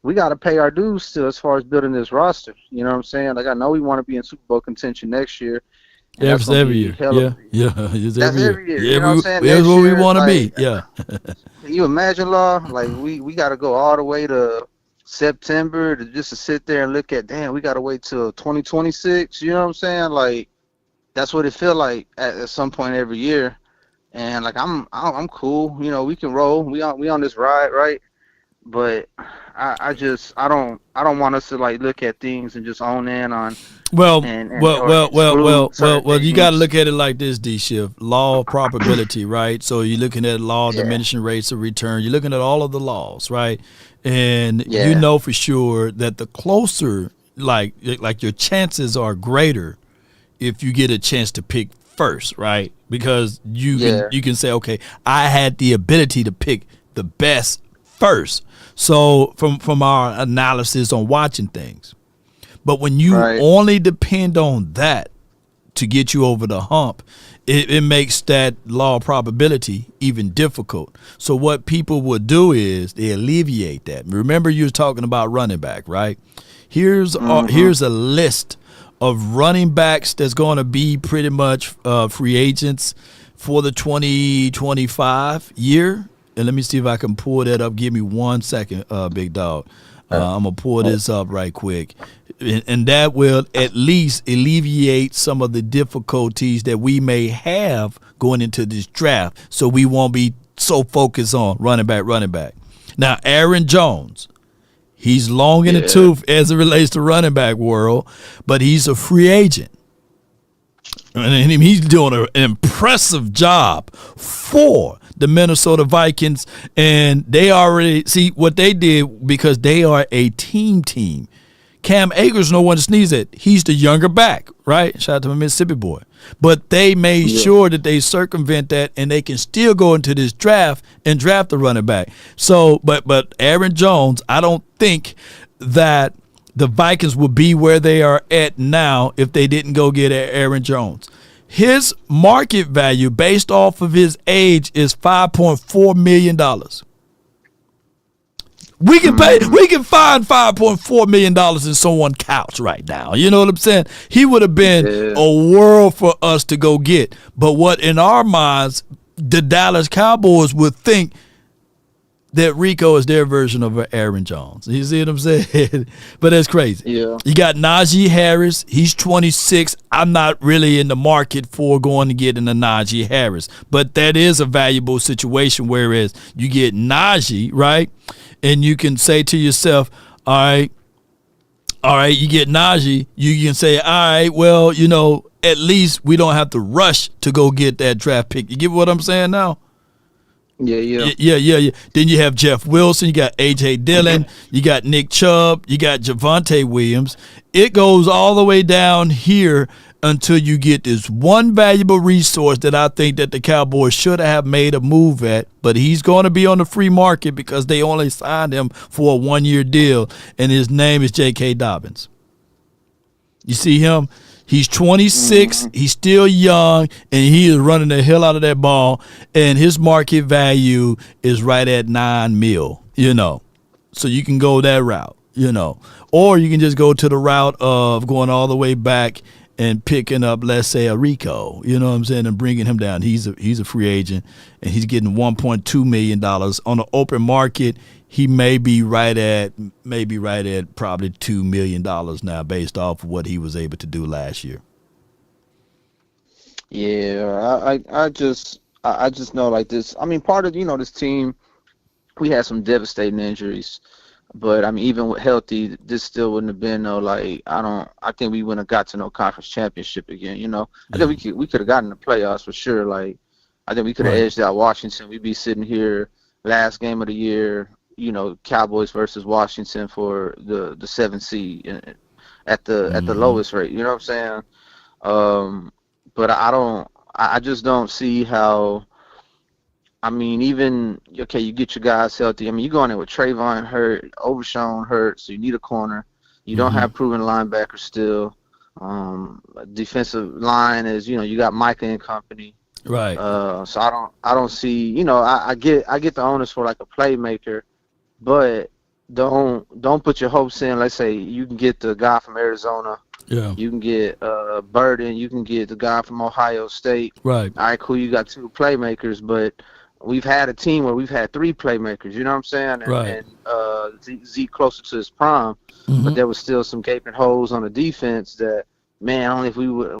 we got to pay our dues still as far as building this roster. You know what I'm saying? Like I know we want to be in Super Bowl contention next year. That's every year. That's every year. Yeah, you know what I'm saying? That's where we want to be. Yeah. Can you imagine, Law? Like we got to go all the way to September to sit there and look at, damn, we got to wait till 2026. You know what I'm saying? Like that's what it feel like at some point every year. And like I'm cool. You know, we can roll. We on this ride, right? But I don't want us to like look at things and just own in on. Well, you got to look at it like this, D-Shift. Law of probability, right? So you're looking at law of diminishing rates of return. You're looking at all of the laws, right? And you know for sure that the closer, like your chances are greater if you get a chance to pick first, right? Because you can say, okay, I had the ability to pick the best first. So from our analysis on watching things. But when you only depend on that to get you over the hump, it makes that law of probability even difficult. So what people would do is they alleviate that. Remember you were talking about running back, right? Here's a list of running backs that's going to be pretty much free agents for the 2025 year. And let me see if I can pull that up. Give me 1 second, big dog. I'm going to pull this up right quick. And that will at least alleviate some of the difficulties that we may have going into this draft. So we won't be so focused on running back. Now, Aaron Jones, he's long in the tooth as it relates to running back world, but he's a free agent. And he's doing an impressive job for the Minnesota Vikings. And they already see what they did because they are a team. Cam Akers, no one to sneeze at. He's the younger back, right? Shout out to my Mississippi boy. But they made sure that they circumvent that and they can still go into this draft and draft the running back. So, but Aaron Jones, I don't think that the Vikings would be where they are at now if they didn't go get Aaron Jones. His market value based off of his age is $5.4 million. We can find $5.4 million in someone's couch right now. You know what I'm saying? He would have been a world for us to go get. But what in our minds, the Dallas Cowboys would think that Rico is their version of Aaron Jones. You see what I'm saying? But that's crazy. Yeah. You got Najee Harris. He's 26. I'm not really in the market for going to get into Najee Harris. But that is a valuable situation, whereas you get Najee, right? And you can say to yourself, all right, you get Najee. You can say, all right, well, at least we don't have to rush to go get that draft pick. You get what I'm saying now? Yeah. Then you have Jeff Wilson, you got A.J. Dillon, you got Nick Chubb, you got Javonte Williams. It goes all the way down here until you get this one valuable resource that I think that the Cowboys should have made a move at, but he's going to be on the free market because they only signed him for a 1-year deal, and his name is J.K. Dobbins. You see him? He's 26. He's still young, and he is running the hell out of that ball. And his market value is right at $9 million. So you can go that route, or you can just go to the route of going all the way back and picking up, let's say, a Rico. You know what I'm saying, and bringing him down. He's a free agent, and he's getting $1.2 million on the open market. He may be right at probably $2 million now based off of what he was able to do last year. Yeah, I just know like this. I mean, part of this team, we had some devastating injuries, but I mean, even with healthy, this still wouldn't have been I think we wouldn't have got to no conference championship again. I think we could have gotten the playoffs for sure. Like, I think we could have edged out Washington. We'd be sitting here last game of the year. Cowboys versus Washington for the 7th seed at the lowest rate. You know what I'm saying? But I just don't see how. I mean, you get your guys healthy. I mean, you go in there with Trayvon hurt, Overshown hurt, so you need a corner. You don't have proven linebackers still. Defensive line is, you got Micah and company. Right. So I don't see. I get the onus for like a playmaker. But don't put your hopes in. Let's say you can get the guy from Arizona. Yeah. You can get Burden. You can get the guy from Ohio State. Right. All right, cool. You got 2 playmakers, but we've had a team where we've had 3 playmakers. You know what I'm saying? And Zeke closer to his prime, but there was still some gaping holes on the defense that, man, only if we would